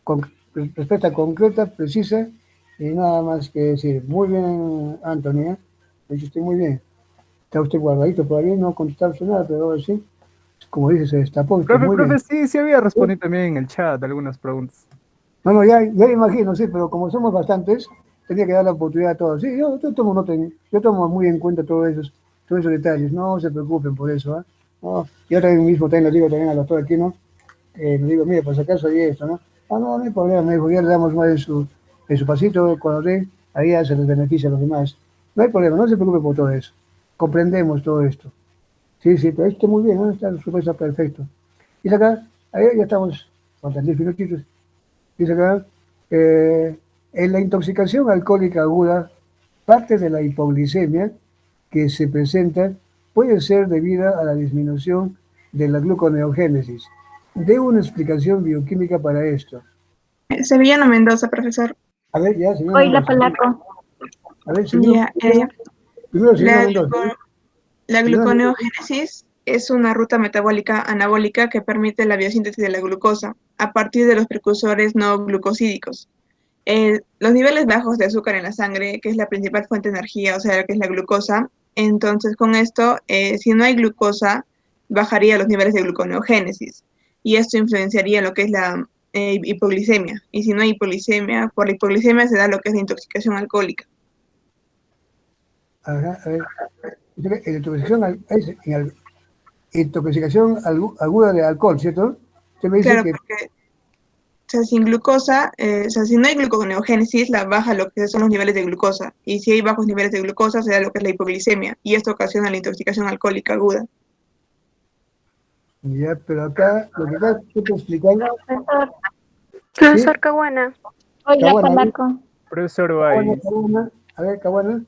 Con, respuesta concreta, precisa y nada más que decir. Muy bien, Antonio. Lo dicho usted muy bien. Está usted guardadito por ahí, no contestarse nada, pero ahora sí, como dice, se destapó usted muy Profe, bien. sí había respondido también en el chat algunas preguntas. No, ya me imagino, sí, pero como somos bastantes, tenía que dar la oportunidad a todos. Sí, yo tomo nota, yo tomo muy en cuenta todos esos detalles, no se preocupen por eso, ¿ah? No, yo también mismo también le digo también al doctor Aquino, le digo, mire, por si acaso hay esto, ¿no? Ah, no hay problema, me dijo, ya le damos más en su pasito, cuando dé, ahí ya se les beneficia a los demás. No hay problema, no se preocupe por todo eso. Comprendemos todo esto. Sí, pero esto muy bien, ¿no? Está su está perfecto. Y acá, ahí ya estamos, faltan 10 minutitos. Dice acá, en la intoxicación alcohólica aguda, parte de la hipoglicemia que se presenta puede ser debida a la disminución de la gluconeogénesis. Dé una explicación bioquímica para esto. Sevillano Mendoza, profesor. A ver, ya, señor Hoy la Mendoza. Palaco. A ver, señor. Ya, Primero, señor la, Mendoza. la gluconeogénesis es una ruta metabólica anabólica que permite la biosíntesis de la glucosa a partir de los precursores no glucosídicos. Los niveles bajos de azúcar en la sangre, que es la principal fuente de energía, o sea, que es la glucosa, entonces con esto, si no hay glucosa, bajaría los niveles de gluconeogénesis y esto influenciaría lo que es la hipoglicemia. Y si no hay hipoglicemia, por la hipoglicemia se da lo que es la intoxicación alcohólica. Ajá, a ver. Intoxicación aguda de alcohol, ¿cierto? Usted me dice Claro, que... porque o sea, sin glucosa, o sea, si no hay gluconeogénesis, la baja lo que son los niveles de glucosa. Y si hay bajos niveles de glucosa, se da lo que es la hipoglicemia. Y esto ocasiona la intoxicación alcohólica aguda. Ya, pero acá, lo que acá te explicar... Profesor Caguana. Hola, Caguana, Palaco. Profesor Bay. A ver, Caguana.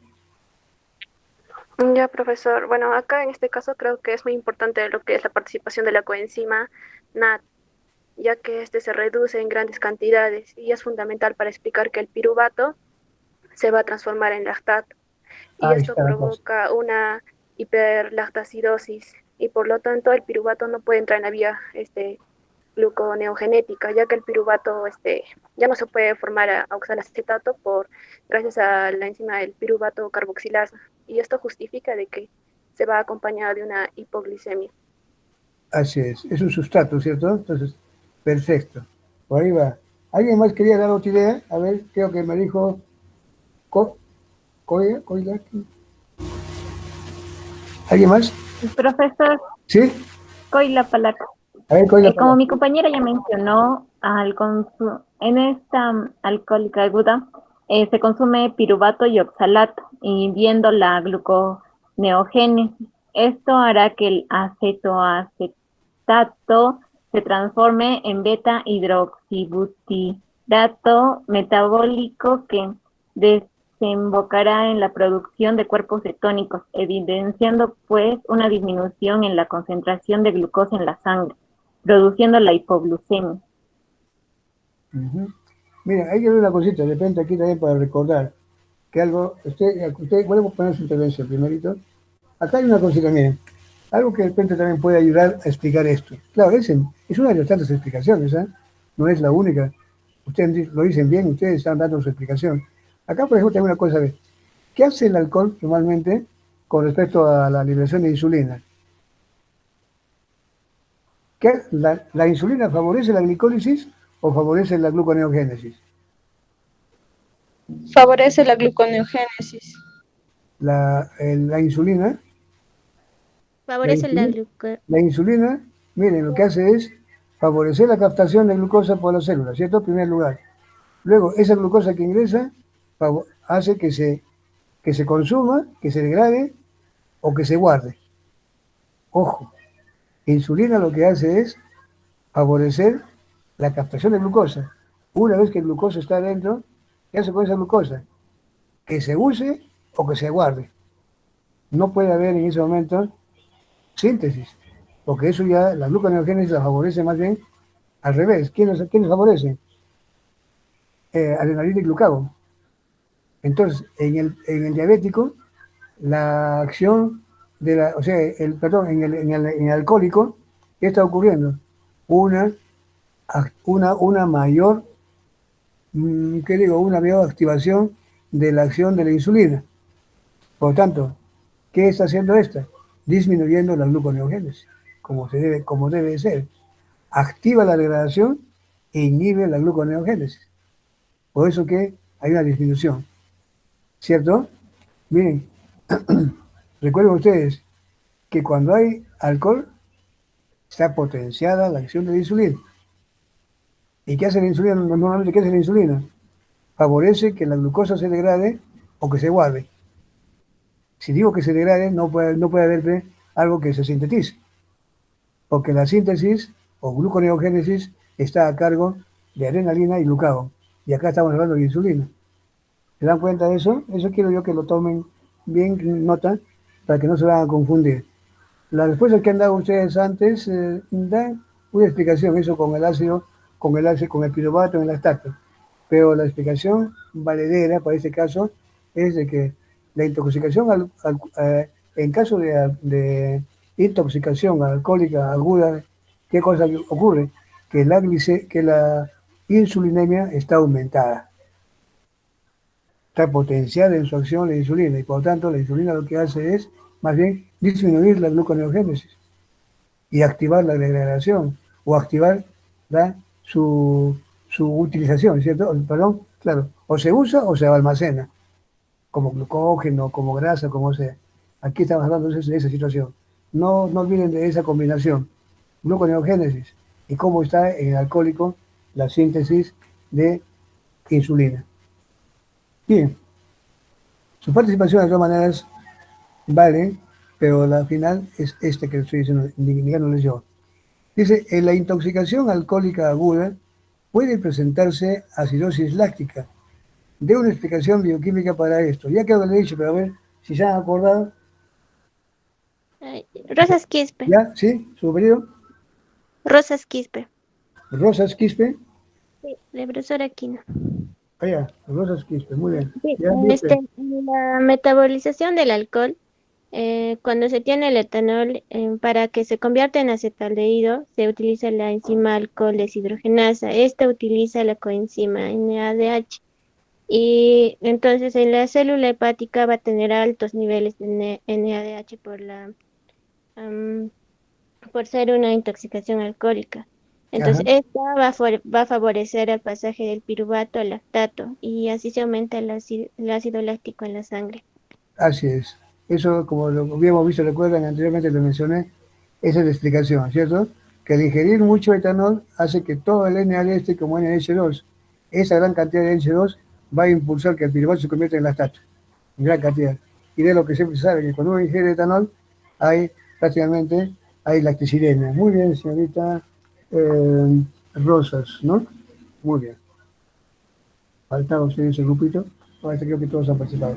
Ya, profesor. Bueno, acá en este caso creo que es muy importante lo que es la participación de la coenzima NAT, ya que este se reduce en grandes cantidades y es fundamental para explicar que el piruvato se va a transformar en lactato. Y Ahí esto está la cosa. provoca una hiperlactacidosis y por lo tanto el piruvato no puede entrar en la vía gluconeogenética, ya que el piruvato ya no se puede formar a oxalacetato gracias a la enzima del piruvato carboxilasa. Y esto justifica de que se va acompañado de una hipoglicemia. Así es un sustrato, ¿cierto? Entonces, perfecto. Por ahí va. ¿Alguien más quería dar otra idea? A ver, creo que me dijo Coila. ¿Alguien más? Profesor, ¿Sí? hoy la Palaco. A ver, Coila. Como mi compañera ya mencionó, en esta alcohólica aguda se consume piruvato y oxalato, inhibiendo la gluconeogénesis. Esto hará que el acetoacetato se transforme en beta-hidroxibutirato metabólico que desembocará en la producción de cuerpos cetónicos, evidenciando pues una disminución en la concentración de glucosa en la sangre, produciendo la hipoglucemia. Mira, hay que ver una cosita, de repente aquí también para recordar que algo, usted vuelve a poner su intervención primerito. Acá hay una cosita, miren, algo que de repente también puede ayudar a explicar esto. Claro, es una de las tantas explicaciones, ¿eh? No es la única. Ustedes lo dicen bien, ustedes están dando su explicación. Acá, por ejemplo, tengo una cosa, ¿qué hace el alcohol normalmente con respecto a la liberación de insulina? ¿La insulina favorece la glicólisis o favorece la gluconeogénesis? Favorece la gluconeogénesis. La insulina. Favorece La insulina, miren, lo que hace es favorecer la captación de glucosa por las células, ¿cierto? En primer lugar. Luego, esa glucosa que ingresa hace que se consuma, que se degrade o que se guarde. Ojo, insulina lo que hace es favorecer la captación de glucosa. Una vez que el glucosa está adentro, ¿qué hace con esa glucosa? Que se use o que se guarde. No puede haber en ese momento síntesis, porque eso ya, la gluconeogénesis la favorece más bien al revés. ¿Quiénes favorecen? Adrenalina y glucagón. Entonces, en el diabético, la acción de la, o sea, en el alcohólico, ¿qué está ocurriendo? Una mayor, una mayor activación de la acción de la insulina. Por lo tanto, ¿qué está haciendo esta? Disminuyendo la gluconeogénesis, como debe ser. Activa la degradación e inhibe la gluconeogénesis. Por eso que hay una disminución. ¿Cierto? Miren, recuerden ustedes que cuando hay alcohol, está potenciada la acción de la insulina. ¿Y qué hace la insulina? Normalmente, ¿qué hace la insulina? Favorece que la glucosa se degrade o que se guarde. Si digo que se degrade, no puede haber algo que se sintetice, porque la síntesis o gluconeogénesis está a cargo de adrenalina y glucagón. Y acá estamos hablando de insulina. ¿Se dan cuenta de eso? Eso quiero yo que lo tomen bien nota para que no se vayan a confundir. Las respuestas que han dado ustedes antes dan una explicación, eso con el piruvato en el lactato. Pero la explicación valedera para este caso es de que la intoxicación, en caso de intoxicación alcohólica aguda, ¿qué cosa ocurre? Que la insulinemia está aumentada. Está potenciada en su acción la insulina y por lo tanto la insulina lo que hace es más bien disminuir la gluconeogénesis y activar la degradación o activar su utilización, ¿cierto? Perdón, claro, o se usa o se almacena como glucógeno, como grasa, como sea. Aquí estamos hablando de esa situación. No olviden de esa combinación, gluconeogénesis y cómo está en el alcohólico la síntesis de insulina. Bien, su participación de todas maneras vale, pero la final es que le estoy diciendo, indicándoles yo. Dice, en la intoxicación alcohólica aguda puede presentarse acidosis láctica. De una explicación bioquímica para esto. Ya que lo he dicho, pero a ver si se han acordado. Rosas Quispe. ¿Ya? ¿Sí? ¿Su apellido? Rosas Quispe. ¿Rosas Quispe? Sí, la profesora Aquino. Ya, Rosas Quispe, muy bien. Sí, Ya, la metabolización del alcohol, cuando se tiene el etanol, para que se convierta en acetaldehído, se utiliza la enzima alcohol deshidrogenasa. Esta utiliza la coenzima NADH. Y entonces en la célula hepática va a tener altos niveles de NADH por ser una intoxicación alcohólica. Entonces, esta va a favorecer el pasaje del piruvato al lactato y así se aumenta el ácido láctico en la sangre. Así es. Eso, como lo habíamos visto, recuerdan, anteriormente lo mencioné, esa es la explicación, ¿cierto? Que al ingerir mucho etanol hace que todo el NAD como NH2, esa gran cantidad de NH2 va a impulsar que el piruvato se convierta en lactato, en gran cantidad. Y de lo que siempre se sabe, que cuando uno ingiere etanol, prácticamente hay lactocidemia. Muy bien, señorita Rosas, ¿no? Muy bien. Faltaba usted ese grupito. Ahora creo que todos han participado.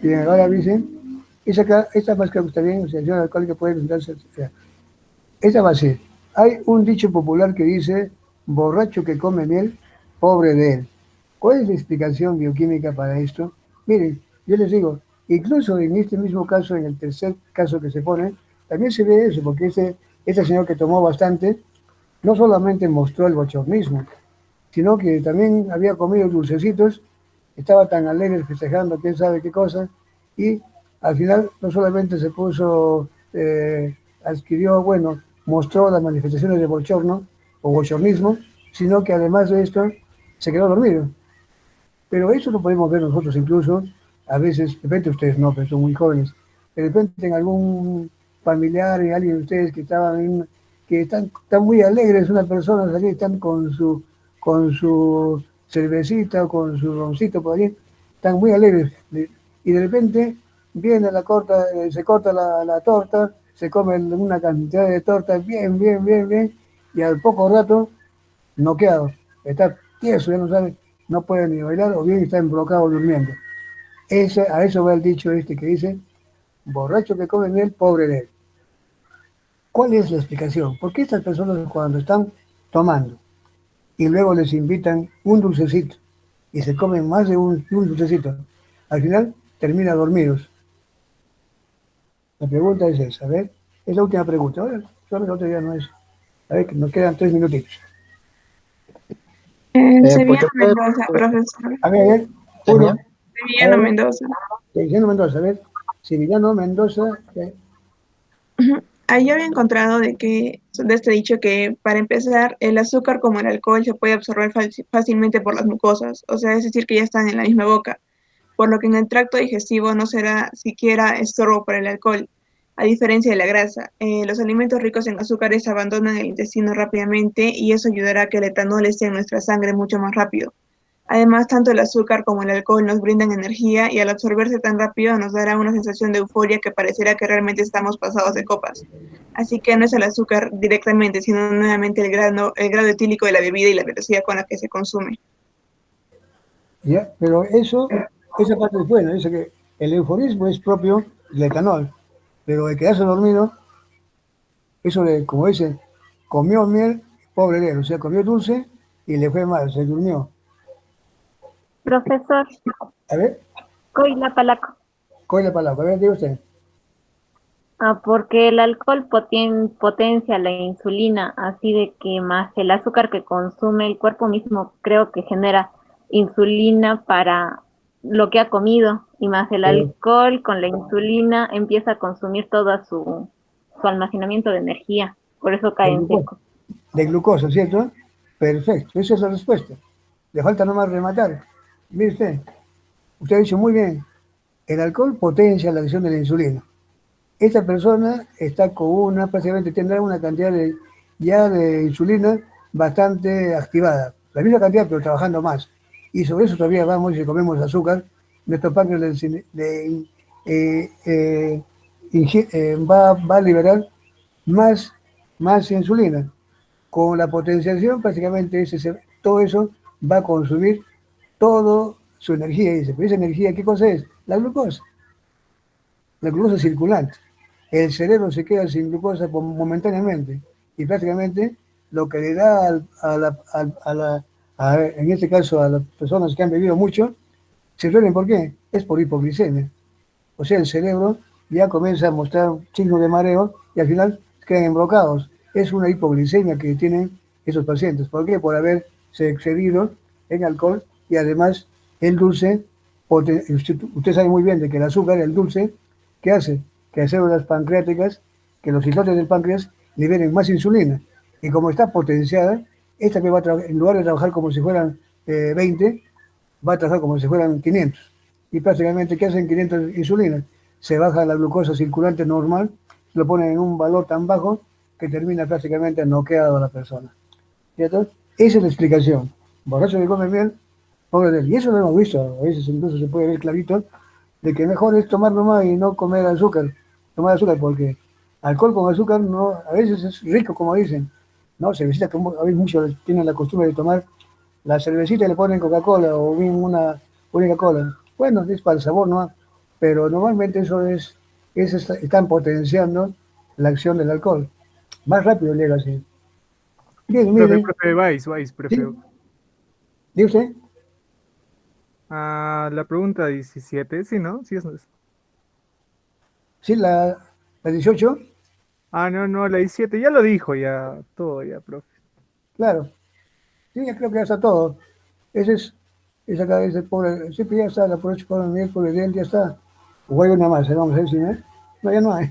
Bien, ahora dicen, esta más que está bien, o sea, el alcohólico puede presentarse. Esta va a ser, hay un dicho popular que dice, borracho que come miel, pobre de él. ¿Cuál es la explicación bioquímica para esto? Miren, yo les digo, incluso en este mismo caso, en el tercer caso que se pone, también se ve eso, porque este señor que tomó bastante, no solamente mostró el bochornismo, sino que también había comido dulcecitos, estaba tan alegre festejando quién sabe qué cosa, y al final no solamente se puso, mostró las manifestaciones de bochorno o bochornismo, sino que además de esto se quedó dormido. Pero eso lo podemos ver nosotros incluso, a veces, de repente ustedes no, pero son muy jóvenes, de repente en algún familiar, en alguien de ustedes que están muy alegres, una persona, están con su cervecita o con su roncito por allí, están muy alegres. Y de repente viene se corta la torta, se comen una cantidad de tortas bien, bien, bien, bien, y al poco rato, noqueado, está tieso, ya no sabe, no puede ni bailar o bien está embrocado durmiendo. A eso va el dicho este que dice, borracho que come miel, pobre de él. ¿Cuál es la explicación? ¿Por qué estas personas cuando están tomando y luego les invitan un dulcecito y se comen más de un dulcecito, al final terminan dormidos? La pregunta es esa, a ver, es la última pregunta. Ahora, solo la otra ya no es. A ver, que nos quedan 3 minutitos. Sevillano Mendoza, profesor. A ver, uno. Sevillano Mendoza. Sevillano Mendoza, a ver. Sevillano Mendoza. Ahí había encontrado de este dicho que, para empezar, el azúcar como el alcohol se puede absorber fácilmente por las mucosas, o sea, es decir, que ya están en la misma boca, por lo que en el tracto digestivo no será siquiera estorbo para el alcohol, a diferencia de la grasa. Los alimentos ricos en azúcares abandonan el intestino rápidamente y eso ayudará a que el etanol esté en nuestra sangre mucho más rápido. Además, tanto el azúcar como el alcohol nos brindan energía y al absorberse tan rápido nos dará una sensación de euforia que parecerá que realmente estamos pasados de copas. Así que no es el azúcar directamente, sino nuevamente el grado etílico de la bebida y la velocidad con la que se consume. Ya, pero esa parte es buena, dice que el euforismo es propio del etanol, pero el quedarse dormido, eso de, como dice, comió miel, pobre de él, o sea, comió dulce y le fue mal, se durmió. Profesor. A ver. Coila Palaco. Coila Palaco, a ver, diga usted. Porque el alcohol potencia la insulina, así de que más el azúcar que consume el cuerpo mismo creo que genera insulina para lo que ha comido, y más el alcohol con la insulina empieza a consumir todo su almacenamiento de energía, por eso cae en seco. De glucosa, ¿cierto? Perfecto, esa es la respuesta. Le falta nomás rematar. Mire usted ha dicho muy bien, el alcohol potencia la acción de la insulina. Esta persona está con prácticamente tendrá una cantidad de insulina bastante activada. La misma cantidad, pero trabajando más. Y sobre eso todavía vamos, si comemos azúcar, nuestro páncreas va a liberar más insulina. Con la potenciación, prácticamente todo eso va a consumir toda su energía. Dice, pero esa energía, ¿qué cosa es? La glucosa. La glucosa circulante. El cerebro se queda sin glucosa momentáneamente y prácticamente lo que le da en este caso a las personas que han bebido mucho, se duelen. ¿Por qué? Es por hipoglicemia. O sea, el cerebro ya comienza a mostrar signos de mareo y al final quedan embrocados. Es una hipoglicemia que tienen esos pacientes. ¿Por qué? Por haberse excedido en alcohol y además el dulce, usted sabe muy bien de que el azúcar, el dulce, ¿qué hace? Que las células pancreáticas, que los islotes del páncreas liberen más insulina. Y como está potenciada, esta que va a trabajar, en lugar de trabajar como si fueran 20, va a trabajar como si fueran 500. Y prácticamente, ¿qué hacen 500 insulinas? Se baja la glucosa circulante normal, lo ponen en un valor tan bajo que termina prácticamente noqueado a la persona. ¿Cierto? Esa es la explicación. Borracho que come miel, pobre de él. Y eso lo hemos visto, a veces incluso se puede ver clarito, de que mejor es tomar nomás y no comer azúcar, porque alcohol con azúcar no, a veces es rico, como dicen, ¿no? Cervecita, como a veces muchos tienen la costumbre de tomar la cervecita y le ponen Coca-Cola o bien una única cola. Bueno, es para el sabor, ¿no? Pero normalmente están potenciando la acción del alcohol. Más rápido llega así. Bien, mire. Profe, Vais, prefiero. ¿Sí? ¿Dice usted? La pregunta 17, sí, ¿no? Sí, es. Sí, la 18. No, la 17, ya lo dijo, ya, todo ya, profe. Claro. Sí, ya creo que ya está todo. Esa acá, ese pobre, siempre ya está, la pobre con el miércoles de él ya está. O hay una más, vamos a ver si no. No, ya no hay.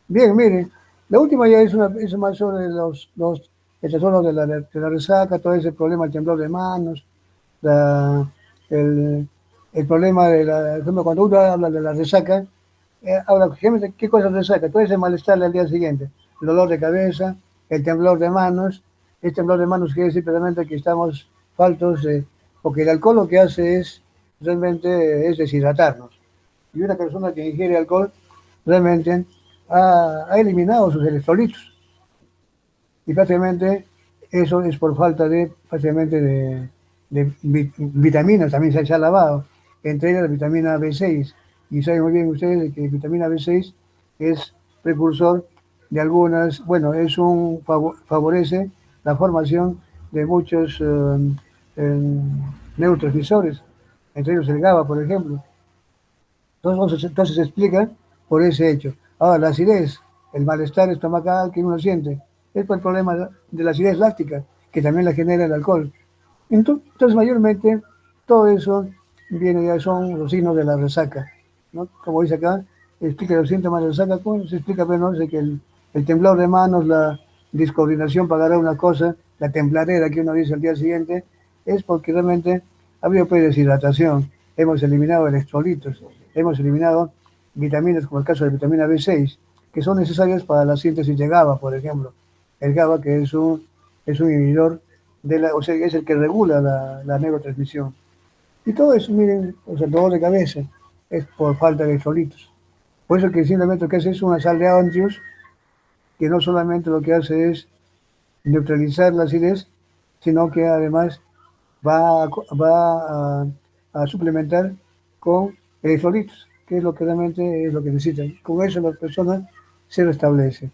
Bien, mire, la última ya es más sobre el trastorno de la resaca, todo ese problema, el temblor de manos, el problema de cuando uno habla de la resaca, habla, ¿qué cosa resaca? Todo ese malestar al día siguiente, el dolor de cabeza, el temblor de manos. El temblor de manos quiere decir precisamente que estamos faltos porque el alcohol lo que hace es, realmente, es deshidratarnos. Y una persona que ingiere alcohol realmente ha eliminado sus electrolitos. Y prácticamente eso es por falta de, prácticamente de vitaminas, también se ha lavado, entre ellas la vitamina B6. Y saben muy bien ustedes que la vitamina B6 es precursor de algunas, bueno, favorece la formación de muchos neurotransmisores, entre ellos el GABA, por ejemplo. Entonces se explica por ese hecho. Ahora, la acidez, el malestar estomacal que uno siente, es por el problema de la acidez láctica, que también la genera el alcohol. Entonces, mayormente, todo eso ya son los signos de la resaca, ¿no? Como dice acá, explica los síntomas de resaca, ¿cómo se explica? Bueno, dice que el temblor de manos, la discoordinación para agarrar una cosa, la tembladera que uno dice al día siguiente, es porque realmente ha habido deshidratación. Hemos eliminado electrolitos, hemos eliminado vitaminas, como el caso de vitamina B6, que son necesarias para la síntesis de GABA, por ejemplo. El GABA, que es un inhibidor o sea, es el que regula la neurotransmisión. Y todo eso, miren, o sea, dolor de cabeza, es por falta de electrolitos. Por eso que simplemente lo que hace es una sal de Antius, que no solamente lo que hace es neutralizar la acidez, sino que además va a suplementar con electrolitos, que es lo que realmente es lo que necesitan. Con eso la persona se restablece.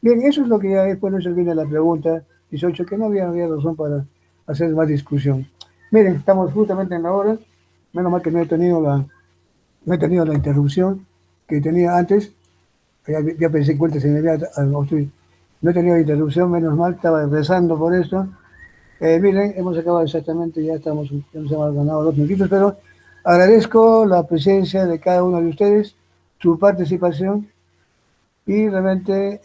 Bien, eso es lo que ya después nos viene la pregunta 18, que no había razón para hacer más discusión. Miren, estamos justamente en la hora, menos mal que no he tenido la interrupción que tenía antes, ya pensé en cuenta, no he tenido interrupción, menos mal, estaba rezando por esto. Miren, hemos acabado exactamente, ya nos hemos ganado 2 minutitos, pero agradezco la presencia de cada uno de ustedes, su participación, y realmente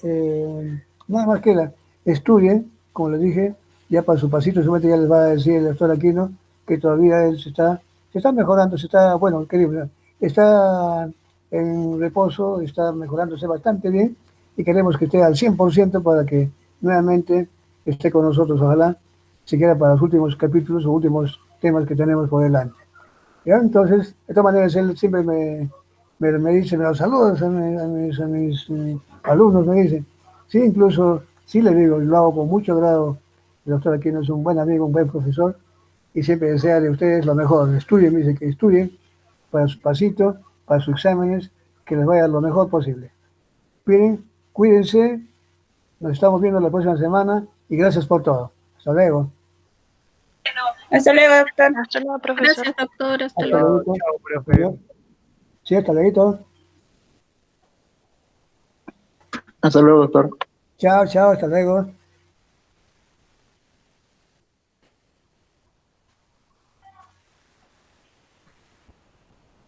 nada más que estudien, como les dije, ya para su pasito, seguramente ya les va a decir el doctor Aquino que todavía él se está mejorando, bueno, querido, está en reposo, está mejorándose bastante bien, y queremos que esté al 100% para que nuevamente esté con nosotros, ojalá, siquiera para los últimos capítulos o últimos temas que tenemos por delante. ¿Ya? Entonces, de todas maneras, él siempre me dice, me los saludos a mis alumnos, me dice. Sí, incluso, sí le digo, y lo hago con mucho grado. El doctor Aquino es un buen amigo, un buen profesor, y siempre desea de ustedes lo mejor. Estudien, me dice que estudien para su pasito, para sus exámenes, que les vaya lo mejor posible. Miren, cuídense, nos estamos viendo la próxima semana, y gracias por todo. Hasta luego. Hasta luego, doctor. Hasta luego, profesor. Gracias, doctor. Hasta Hasta luego. luego. Chao, profe. Sí, hasta luego. Hasta luego, doctor. Chao, hasta luego.